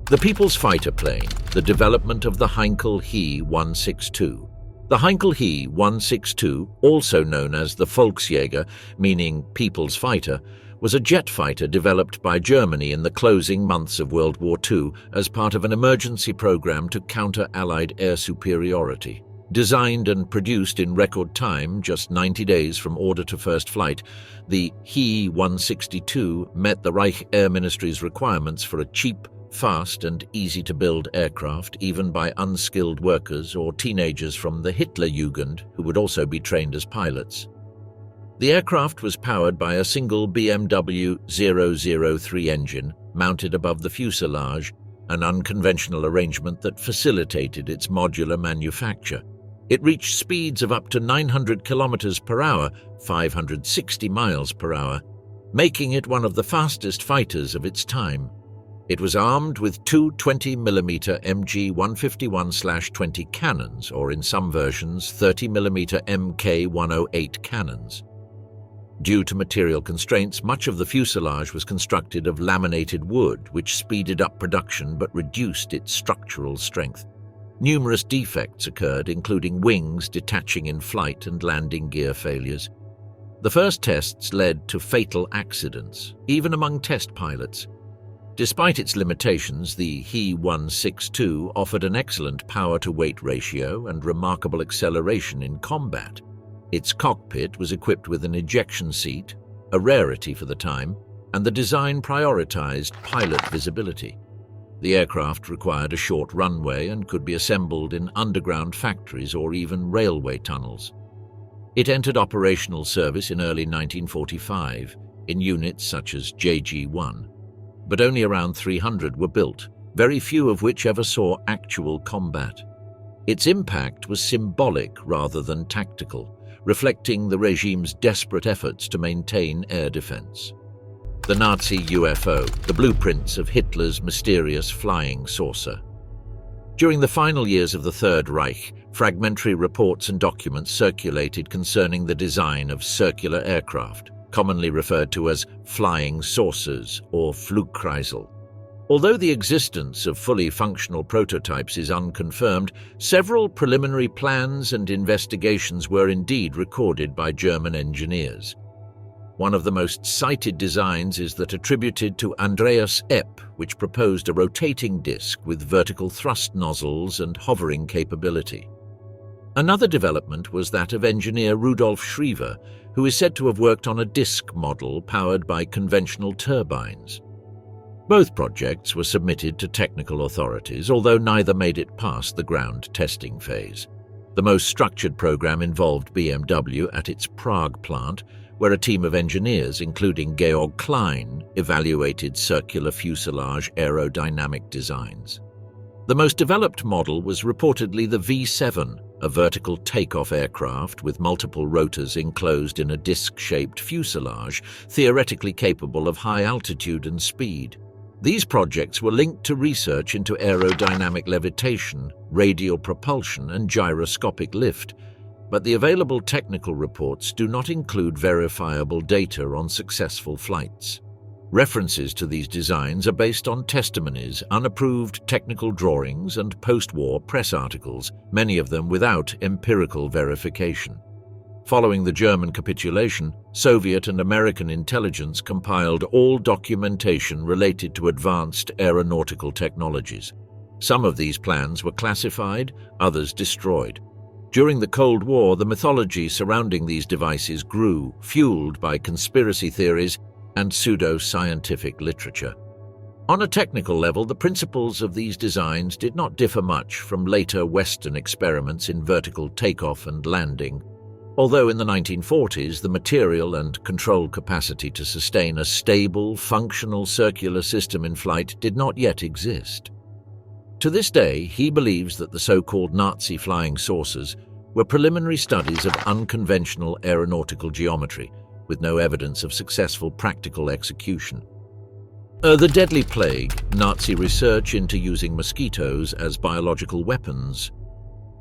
The People's Fighter Plane, the development of the Heinkel He-162. The Heinkel He-162, also known as the Volksjäger, meaning People's Fighter, was a jet fighter developed by Germany in the closing months of World War II as part of an emergency program to counter Allied air superiority. Designed and produced in record time, just 90 days from order to first flight, the He-162 met the Reich Air Ministry's requirements for a cheap, fast and easy-to-build aircraft, even by unskilled workers or teenagers from the Hitler Jugend, who would also be trained as pilots. The aircraft was powered by a single BMW 003 engine mounted above the fuselage, an unconventional arrangement that facilitated its modular manufacture. It reached speeds of up to 900 kilometers per hour, 560 miles per hour, making it one of the fastest fighters of its time. It was armed with two 20mm MG-151/20 cannons, or in some versions 30mm Mk-108 cannons. Due to material constraints, much of the fuselage was constructed of laminated wood, which speeded up production but reduced its structural strength. Numerous defects occurred, including wings detaching in flight and landing gear failures. The first tests led to fatal accidents, even among test pilots. Despite its limitations, the He-162 offered an excellent power-to-weight ratio and remarkable acceleration in combat. Its cockpit was equipped with an ejection seat, a rarity for the time, and the design prioritized pilot visibility. The aircraft required a short runway and could be assembled in underground factories or even railway tunnels. It entered operational service in early 1945 in units such as JG-1, but only around 300 were built, very few of which ever saw actual combat. Its impact was symbolic rather than tactical, reflecting the regime's desperate efforts to maintain air defense. The Nazi UFO, the blueprints of Hitler's mysterious flying saucer. During the final years of the Third Reich, fragmentary reports and documents circulated concerning the design of circular aircraft, commonly referred to as flying saucers or Flugkreisel. Although the existence of fully functional prototypes is unconfirmed, several preliminary plans and investigations were indeed recorded by German engineers. One of the most cited designs is that attributed to Andreas Epp, which proposed a rotating disc with vertical thrust nozzles and hovering capability. Another development was that of engineer Rudolf Schriever, who is said to have worked on a disc model powered by conventional turbines. Both projects were submitted to technical authorities, although neither made it past the ground testing phase. The most structured program involved BMW at its Prague plant, where a team of engineers, including Georg Klein, evaluated circular fuselage aerodynamic designs. The most developed model was reportedly the V7, a vertical takeoff aircraft with multiple rotors enclosed in a disc-shaped fuselage, theoretically capable of high altitude and speed. These projects were linked to research into aerodynamic levitation, radial propulsion, and gyroscopic lift, but the available technical reports do not include verifiable data on successful flights. References to these designs are based on testimonies, unapproved technical drawings, and post-war press articles, many of them without empirical verification. Following the German capitulation, Soviet and American intelligence compiled all documentation related to advanced aeronautical technologies. Some of these plans were classified, others destroyed. During the Cold War, the mythology surrounding these devices grew, fueled by conspiracy theories and pseudo-scientific literature. On a technical level, the principles of these designs did not differ much from later Western experiments in vertical takeoff and landing, although in the 1940s the material and control capacity to sustain a stable, functional circular system in flight did not yet exist. To this day, he believes that the so-called Nazi flying saucers were preliminary studies of unconventional aeronautical geometry, with no evidence of successful practical execution. The Deadly Plague, Nazi research into using mosquitoes as biological weapons.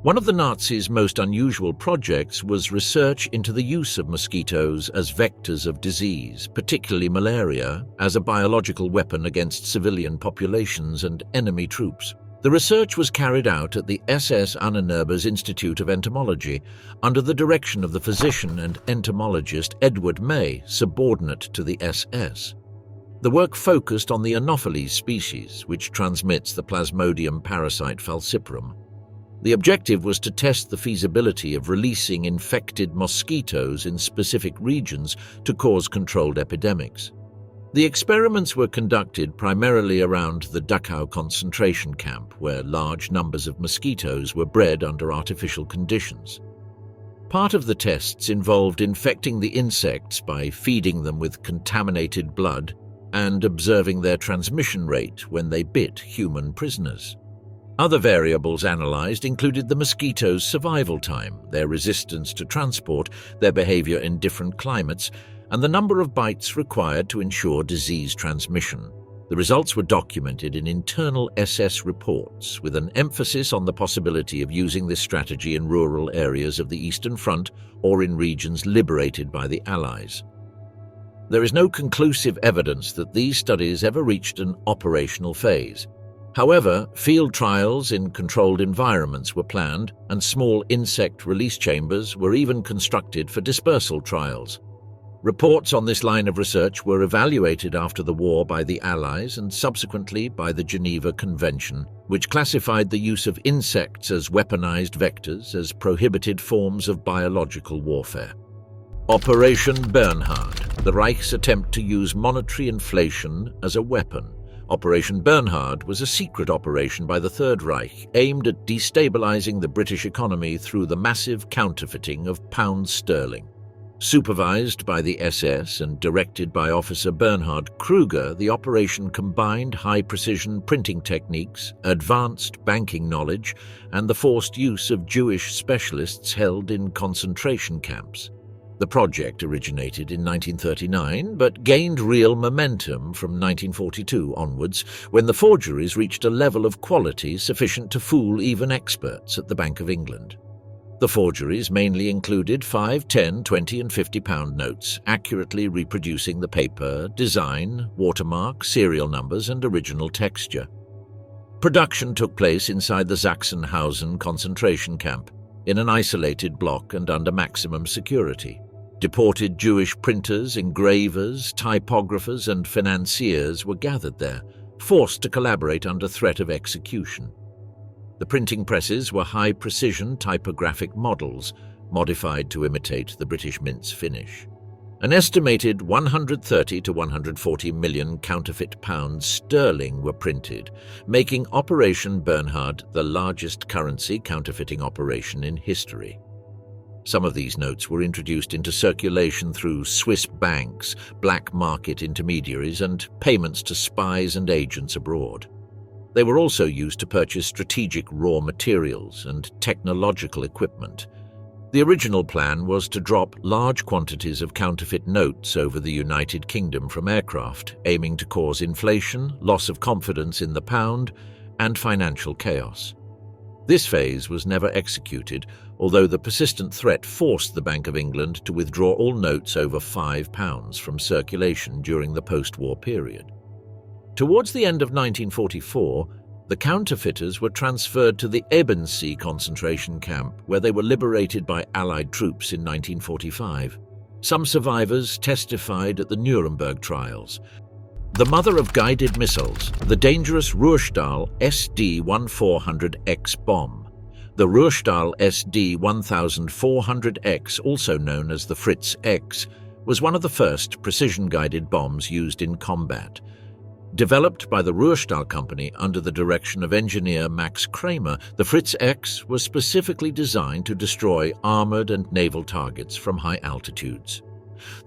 One of the Nazis' most unusual projects was research into the use of mosquitoes as vectors of disease, particularly malaria, as a biological weapon against civilian populations and enemy troops. The research was carried out at the SS Annenerbe's Institute of Entomology under the direction of the physician and entomologist Edward May, subordinate to the SS. The work focused on the Anopheles species, which transmits the Plasmodium parasite falciparum. The objective was to test the feasibility of releasing infected mosquitoes in specific regions to cause controlled epidemics. The experiments were conducted primarily around the Dachau concentration camp, where large numbers of mosquitoes were bred under artificial conditions. Part of the tests involved infecting the insects by feeding them with contaminated blood and observing their transmission rate when they bit human prisoners. Other variables analyzed included the mosquitoes' survival time, their resistance to transport, their behavior in different climates, and the number of bites required to ensure disease transmission. The results were documented in internal SS reports, with an emphasis on the possibility of using this strategy in rural areas of the Eastern Front or in regions liberated by the Allies. There is no conclusive evidence that these studies ever reached an operational phase. However, field trials in controlled environments were planned, and small insect release chambers were even constructed for dispersal trials. Reports on this line of research were evaluated after the war by the Allies and subsequently by the Geneva Convention, which classified the use of insects as weaponized vectors as prohibited forms of biological warfare. Operation Bernhard, the Reich's attempt to use monetary inflation as a weapon. Operation Bernhard was a secret operation by the Third Reich aimed at destabilizing the British economy through the massive counterfeiting of pounds sterling. Supervised by the SS and directed by Officer Bernhard Kruger, the operation combined high-precision printing techniques, advanced banking knowledge, and the forced use of Jewish specialists held in concentration camps. The project originated in 1939, but gained real momentum from 1942 onwards, when the forgeries reached a level of quality sufficient to fool even experts at the Bank of England. The forgeries mainly included 5, 10, 20 and 50-pound notes, accurately reproducing the paper, design, watermark, serial numbers and original texture. Production took place inside the Sachsenhausen concentration camp, in an isolated block and under maximum security. Deported Jewish printers, engravers, typographers and financiers were gathered there, forced to collaborate under threat of execution. The printing presses were high-precision typographic models, modified to imitate the British Mint's finish. An estimated 130 to 140 million counterfeit pounds sterling were printed, making Operation Bernhard the largest currency counterfeiting operation in history. Some of these notes were introduced into circulation through Swiss banks, black market intermediaries, and payments to spies and agents abroad. They were also used to purchase strategic raw materials and technological equipment. The original plan was to drop large quantities of counterfeit notes over the United Kingdom from aircraft, aiming to cause inflation, loss of confidence in the pound, and financial chaos. This phase was never executed, although the persistent threat forced the Bank of England to withdraw all notes over £5 from circulation during the post-war period. Towards the end of 1944, the counterfeiters were transferred to the Ebensee concentration camp, where they were liberated by Allied troops in 1945. Some survivors testified at the Nuremberg trials. The mother of guided missiles, the dangerous Ruhrstahl SD-1400X bomb. The Ruhrstahl SD-1400X, also known as the Fritz X, was one of the first precision-guided bombs used in combat. Developed by the Ruhrstahl Company under the direction of engineer Max Kramer, the Fritz X was specifically designed to destroy armored and naval targets from high altitudes.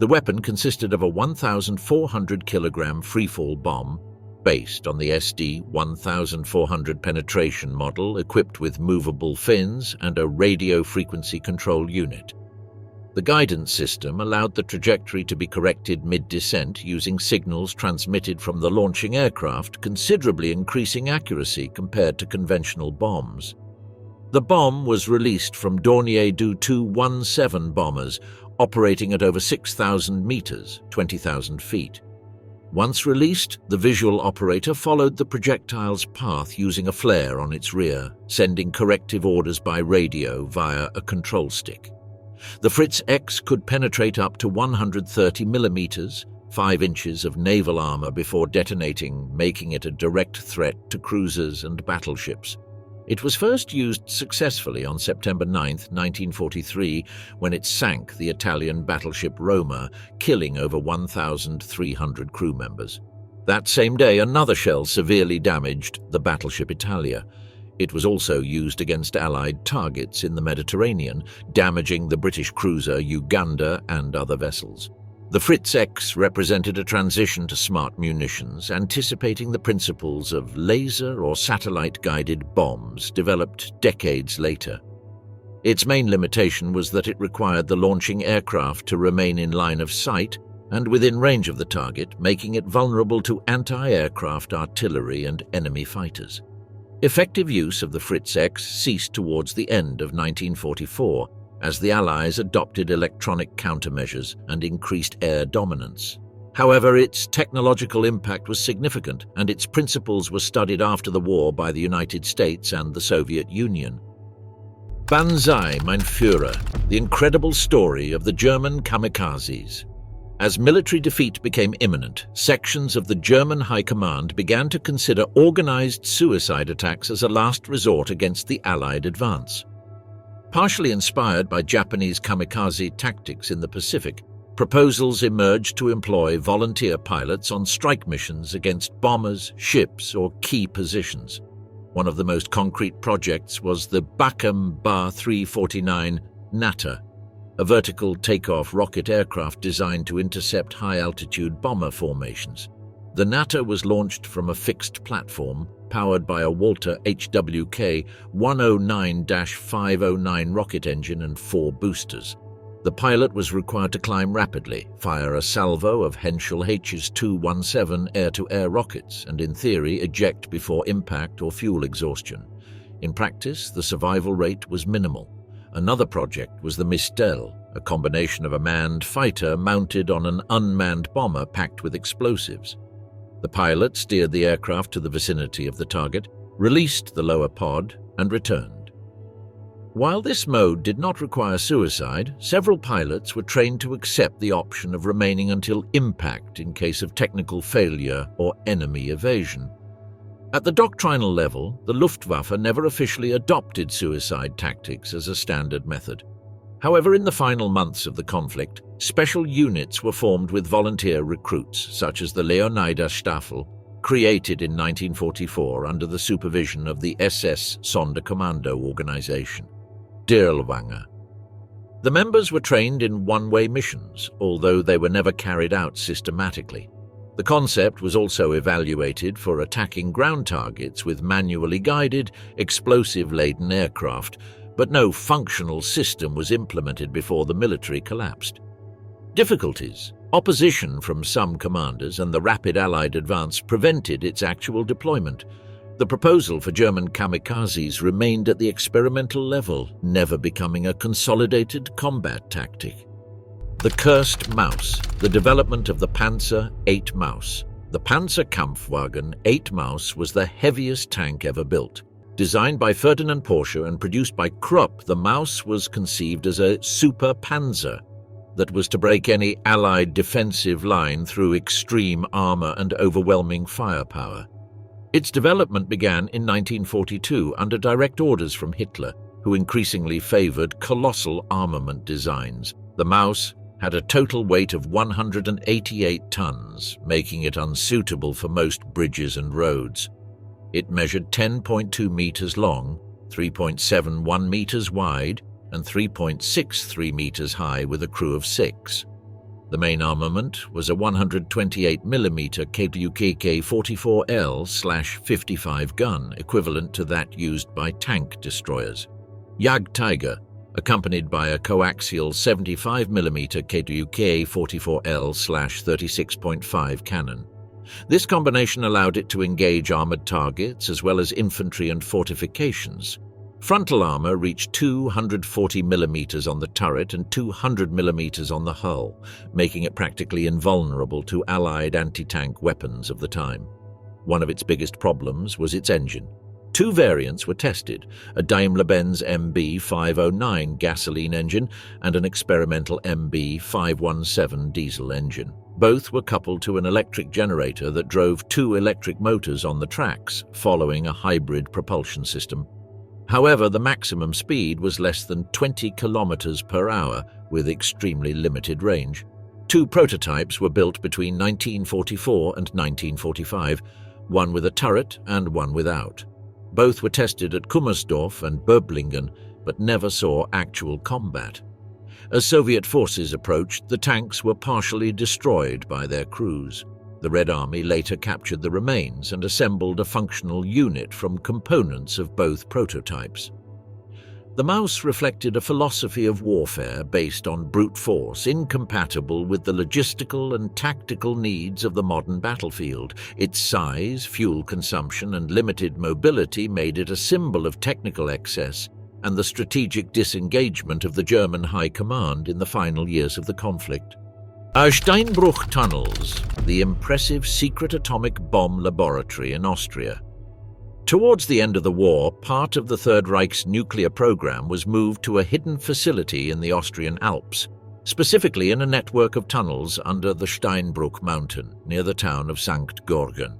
The weapon consisted of a 1,400-kilogram freefall bomb, based on the SD-1400 penetration model equipped with movable fins and a radio frequency control unit. The guidance system allowed the trajectory to be corrected mid-descent using signals transmitted from the launching aircraft, considerably increasing accuracy compared to conventional bombs. The bomb was released from Dornier Du 217 bombers, operating at over 6,000 meters, 20,000 feet. Once released, the visual operator followed the projectile's path using a flare on its rear, sending corrective orders by radio via a control stick. The Fritz X could penetrate up to 130 millimeters, 5 inches of naval armor before detonating, making it a direct threat to cruisers and battleships. It was first used successfully on September 9, 1943, when it sank the Italian battleship Roma, killing over 1,300 crew members. That same day, another shell severely damaged the battleship Italia. It was also used against Allied targets in the Mediterranean, damaging the British cruiser Uganda and other vessels. The Fritz X represented a transition to smart munitions, anticipating the principles of laser or satellite-guided bombs developed decades later. Its main limitation was that it required the launching aircraft to remain in line of sight and within range of the target, making it vulnerable to anti-aircraft artillery and enemy fighters. Effective use of the Fritz X ceased towards the end of 1944, as the Allies adopted electronic countermeasures and increased air dominance. However, its technological impact was significant, and its principles were studied after the war by the United States and the Soviet Union. Banzai, mein Führer, the incredible story of the German kamikazes. As military defeat became imminent, sections of the German High Command began to consider organized suicide attacks as a last resort against the Allied advance. Partially inspired by Japanese kamikaze tactics in the Pacific, proposals emerged to employ volunteer pilots on strike missions against bombers, ships, or key positions. One of the most concrete projects was the Bachem Bar 349 Natter, a vertical takeoff rocket aircraft designed to intercept high-altitude bomber formations. The Natter was launched from a fixed platform, powered by a Walter HWK 109-509 rocket engine and 4 boosters. The pilot was required to climb rapidly, fire a salvo of Henschel Hs-217 air-to-air rockets, and in theory eject before impact or fuel exhaustion. In practice, the survival rate was minimal. Another project was the Mistel, a combination of a manned fighter mounted on an unmanned bomber packed with explosives. The pilot steered the aircraft to the vicinity of the target, released the lower pod, and returned. While this mode did not require suicide, several pilots were trained to accept the option of remaining until impact in case of technical failure or enemy evasion. At the doctrinal level, the Luftwaffe never officially adopted suicide tactics as a standard method. However, in the final months of the conflict, special units were formed with volunteer recruits, such as the Leonidas Staffel, created in 1944 under the supervision of the SS Sonderkommando organization, Dirlewanger. The members were trained in one-way missions, although they were never carried out systematically. The concept was also evaluated for attacking ground targets with manually guided, explosive-laden aircraft, but no functional system was implemented before the military collapsed. Difficulties, opposition from some commanders, and the rapid Allied advance prevented its actual deployment. The proposal for German kamikazes remained at the experimental level, never becoming a consolidated combat tactic. The Cursed Maus, the development of the Panzer VIII Maus. The Panzerkampfwagen 8 Maus was the heaviest tank ever built. Designed by Ferdinand Porsche and produced by Krupp, the Maus was conceived as a super panzer that was to break any Allied defensive line through extreme armor and overwhelming firepower. Its development began in 1942 under direct orders from Hitler, who increasingly favored colossal armament designs. The Maus had a total weight of 188 tons, making it unsuitable for most bridges and roads. It measured 10.2 meters long, 3.71 meters wide, and 3.63 meters high with a crew of 6. The main armament was a 128mm KWKK-44L/55 gun, equivalent to that used by tank destroyers. Jagdtiger, accompanied by a coaxial 75mm KWK-44L/36.5 cannon. This combination allowed it to engage armored targets as well as infantry and fortifications. Frontal armor reached 240mm on the turret and 200mm on the hull, making it practically invulnerable to Allied anti-tank weapons of the time. One of its biggest problems was its engine. 2 variants were tested, a Daimler-Benz MB509 gasoline engine and an experimental MB517 diesel engine. Both were coupled to an electric generator that drove 2 electric motors on the tracks, following a hybrid propulsion system. However, the maximum speed was less than 20 kilometers per hour, with extremely limited range. 2 prototypes were built between 1944 and 1945, one with a turret and one without. Both were tested at Kummersdorf and Böblingen, but never saw actual combat. As Soviet forces approached, the tanks were partially destroyed by their crews. The Red Army later captured the remains and assembled a functional unit from components of both prototypes. The Maus reflected a philosophy of warfare based on brute force, incompatible with the logistical and tactical needs of the modern battlefield. Its size, fuel consumption, and limited mobility made it a symbol of technical excess and the strategic disengagement of the German High Command in the final years of the conflict. Steinbruch tunnels, the impressive secret atomic bomb laboratory in Austria. Towards the end of the war, part of the Third Reich's nuclear program was moved to a hidden facility in the Austrian Alps, specifically in a network of tunnels under the Steinbruch mountain near the town of St. Gorgen.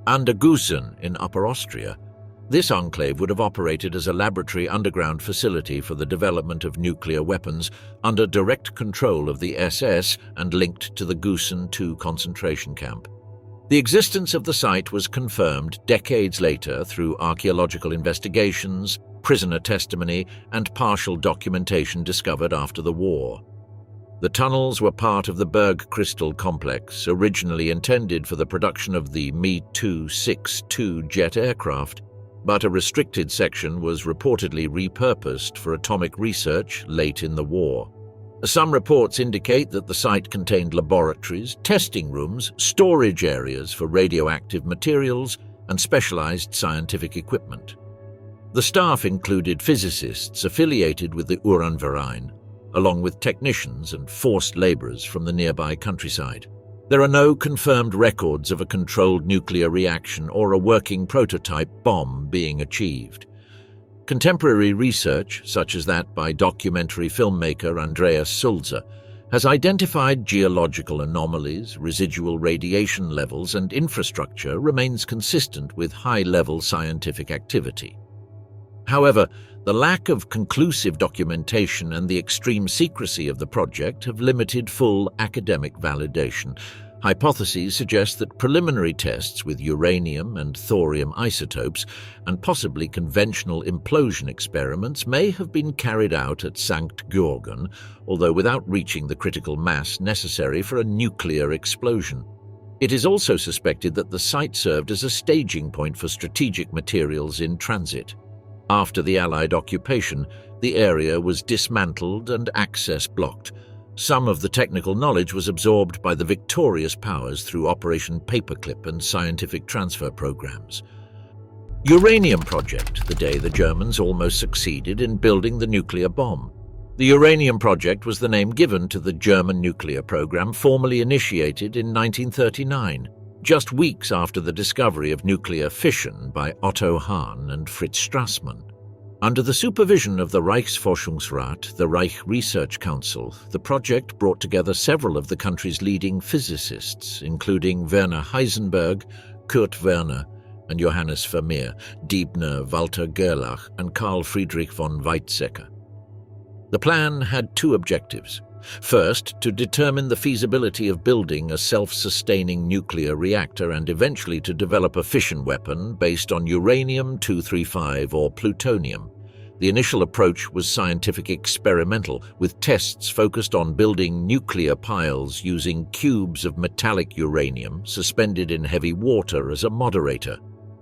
Under Gusen in Upper Austria, this enclave would have operated as a laboratory underground facility for the development of nuclear weapons under direct control of the SS and linked to the Gusen II concentration camp. The existence of the site was confirmed decades later through archaeological investigations, prisoner testimony, and partial documentation discovered after the war. The tunnels were part of the Berg Crystal complex, originally intended for the production of the Me-262 jet aircraft, but a restricted section was reportedly repurposed for atomic research late in the war. Some reports indicate that the site contained laboratories, testing rooms, storage areas for radioactive materials, and specialized scientific equipment. The staff included physicists affiliated with the Uranverein, along with technicians and forced laborers from the nearby countryside. There are no confirmed records of a controlled nuclear reaction or a working prototype bomb being achieved. Contemporary research, such as that by documentary filmmaker Andreas Sulzer, has identified geological anomalies, residual radiation levels, and infrastructure remains consistent with high-level scientific activity. However, the lack of conclusive documentation and the extreme secrecy of the project have limited full academic validation. Hypotheses suggest that preliminary tests with uranium and thorium isotopes and possibly conventional implosion experiments may have been carried out at St. Georgen, although without reaching the critical mass necessary for a nuclear explosion. It is also suspected that the site served as a staging point for strategic materials in transit. After the Allied occupation, the area was dismantled and access blocked. Some of the technical knowledge was absorbed by the victorious powers through Operation Paperclip and scientific transfer programs. Uranium Project, the day the Germans almost succeeded in building the nuclear bomb. The Uranium Project was the name given to the German nuclear program formally initiated in 1939. Just weeks after the discovery of nuclear fission by Otto Hahn and Fritz Strassmann. Under the supervision of the Reichsforschungsrat, the Reich Research Council, the project brought together several of the country's leading physicists, including Werner Heisenberg, Kurt Werner, and Johannes Vermeer, Diebner, Walter Gerlach, and Carl Friedrich von Weizsäcker. The plan had two objectives. First, to determine the feasibility of building a self-sustaining nuclear reactor and eventually to develop a fission weapon based on uranium-235 or plutonium. The initial approach was scientific experimental, with tests focused on building nuclear piles using cubes of metallic uranium suspended in heavy water as a moderator.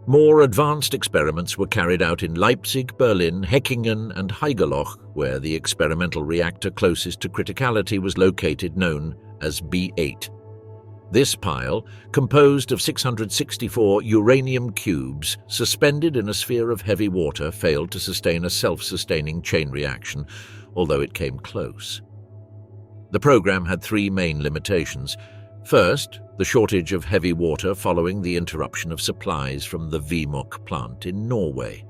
More advanced experiments were carried out in Leipzig, Berlin, Heckingen, and Haigerloch, where the experimental reactor closest to criticality was located, known as B8. This pile, composed of 664 uranium cubes suspended in a sphere of heavy water, failed to sustain a self-sustaining chain reaction, although it came close. The program had three main limitations. First, the shortage of heavy water following the interruption of supplies from the Vemork plant in Norway.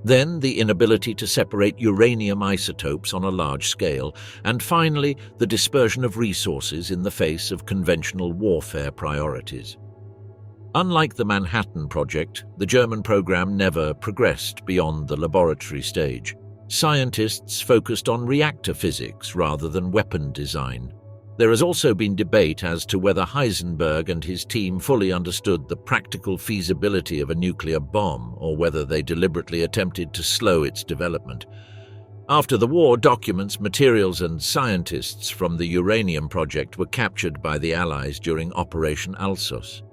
Then the inability to separate uranium isotopes on a large scale, and finally the dispersion of resources in the face of conventional warfare priorities. Unlike the Manhattan Project, the German program never progressed beyond the laboratory stage. Scientists focused on reactor physics rather than weapon design. There has also been debate as to whether Heisenberg and his team fully understood the practical feasibility of a nuclear bomb or whether they deliberately attempted to slow its development. After the war, documents, materials, and scientists from the Uranium Project were captured by the Allies during Operation Alsos.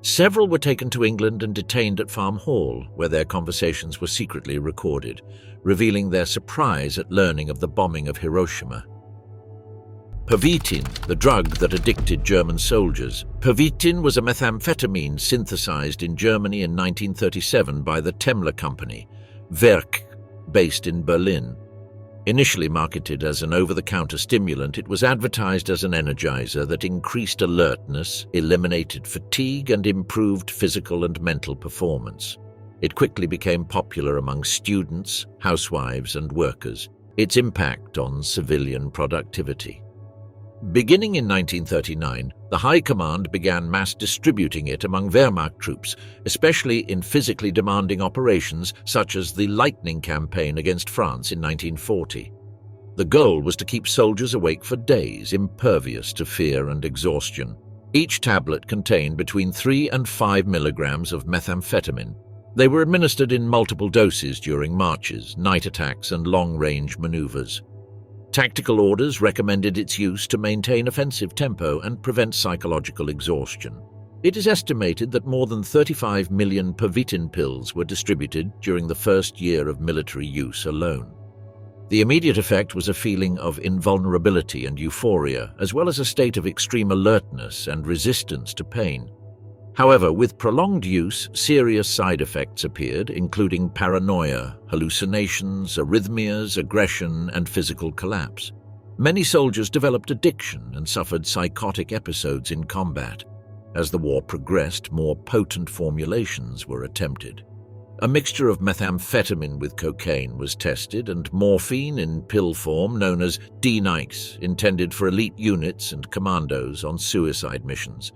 Several were taken to England and detained at Farm Hall, where their conversations were secretly recorded, revealing their surprise at learning of the bombing of Hiroshima. Pervitin, the drug that addicted German soldiers. Pervitin was a methamphetamine synthesized in Germany in 1937 by the Temmler Company, Werk, based in Berlin. Initially marketed as an over-the-counter stimulant, it was advertised as an energizer that increased alertness, eliminated fatigue, and improved physical and mental performance. It quickly became popular among students, housewives, and workers. Its impact on civilian productivity. Beginning in 1939, the High Command began mass distributing it among Wehrmacht troops, especially in physically demanding operations such as the Lightning Campaign against France in 1940. The goal was to keep soldiers awake for days, impervious to fear and exhaustion. Each tablet contained between 3 and 5 milligrams of methamphetamine. They were administered in multiple doses during marches, night attacks, and long-range maneuvers. Tactical orders recommended its use to maintain offensive tempo and prevent psychological exhaustion. It is estimated that more than 35 million Pervitin pills were distributed during the first year of military use alone. The immediate effect was a feeling of invulnerability and euphoria, as well as a state of extreme alertness and resistance to pain. However, with prolonged use, serious side effects appeared, including paranoia, hallucinations, arrhythmias, aggression, and physical collapse. Many soldiers developed addiction and suffered psychotic episodes in combat. As the war progressed, more potent formulations were attempted. A mixture of methamphetamine with cocaine was tested, and morphine in pill form, known as D-Nikes, intended for elite units and commandos on suicide missions.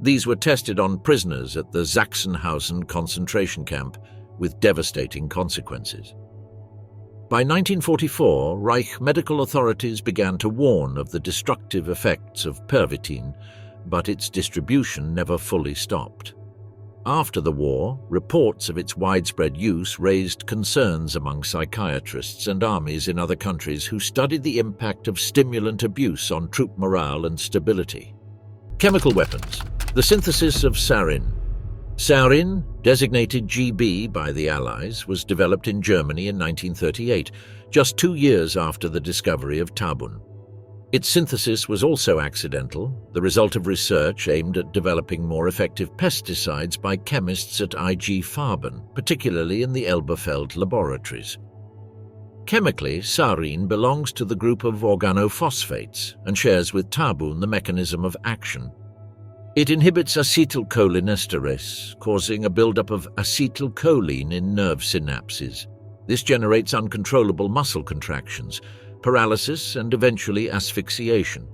These were tested on prisoners at the Sachsenhausen concentration camp, with devastating consequences. By 1944, Reich medical authorities began to warn of the destructive effects of Pervitin, but its distribution never fully stopped. After the war, reports of its widespread use raised concerns among psychiatrists and armies in other countries who studied the impact of stimulant abuse on troop morale and stability. Chemical weapons. The synthesis of sarin. Sarin, designated GB by the Allies, was developed in Germany in 1938, just 2 years after the discovery of Tabun. Its synthesis was also accidental, the result of research aimed at developing more effective pesticides by chemists at IG Farben, particularly in the Elberfeld laboratories. Chemically, sarin belongs to the group of organophosphates and shares with Tabun the mechanism of action. It inhibits acetylcholinesterase, causing a buildup of acetylcholine in nerve synapses. This generates uncontrollable muscle contractions, paralysis, and eventually asphyxiation.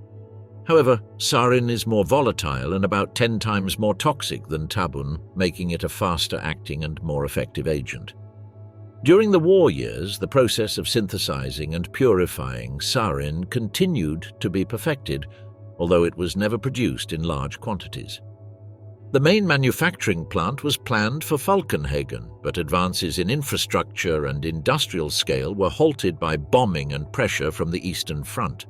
However, sarin is more volatile and about 10 times more toxic than Tabun, making it a faster-acting and more effective agent. During the war years, the process of synthesizing and purifying sarin continued to be perfected, although it was never produced in large quantities. The main manufacturing plant was planned for Falkenhagen, but advances in infrastructure and industrial scale were halted by bombing and pressure from the Eastern Front.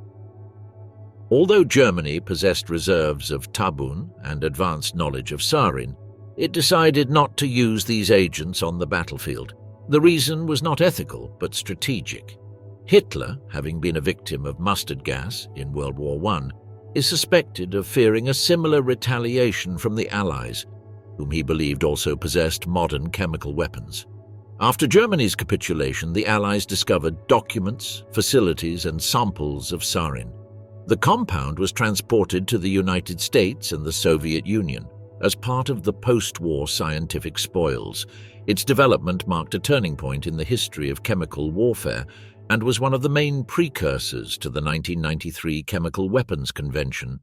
Although Germany possessed reserves of Tabun and advanced knowledge of sarin, it decided not to use these agents on the battlefield. The reason was not ethical, but strategic. Hitler, having been a victim of mustard gas in World War I, is suspected of fearing a similar retaliation from the Allies, whom he believed also possessed modern chemical weapons. After Germany's capitulation, the Allies discovered documents, facilities, and samples of sarin. The compound was transported to the United States and the Soviet Union as part of the post-war scientific spoils. Its development marked a turning point in the history of chemical warfare and was one of the main precursors to the 1993 Chemical Weapons Convention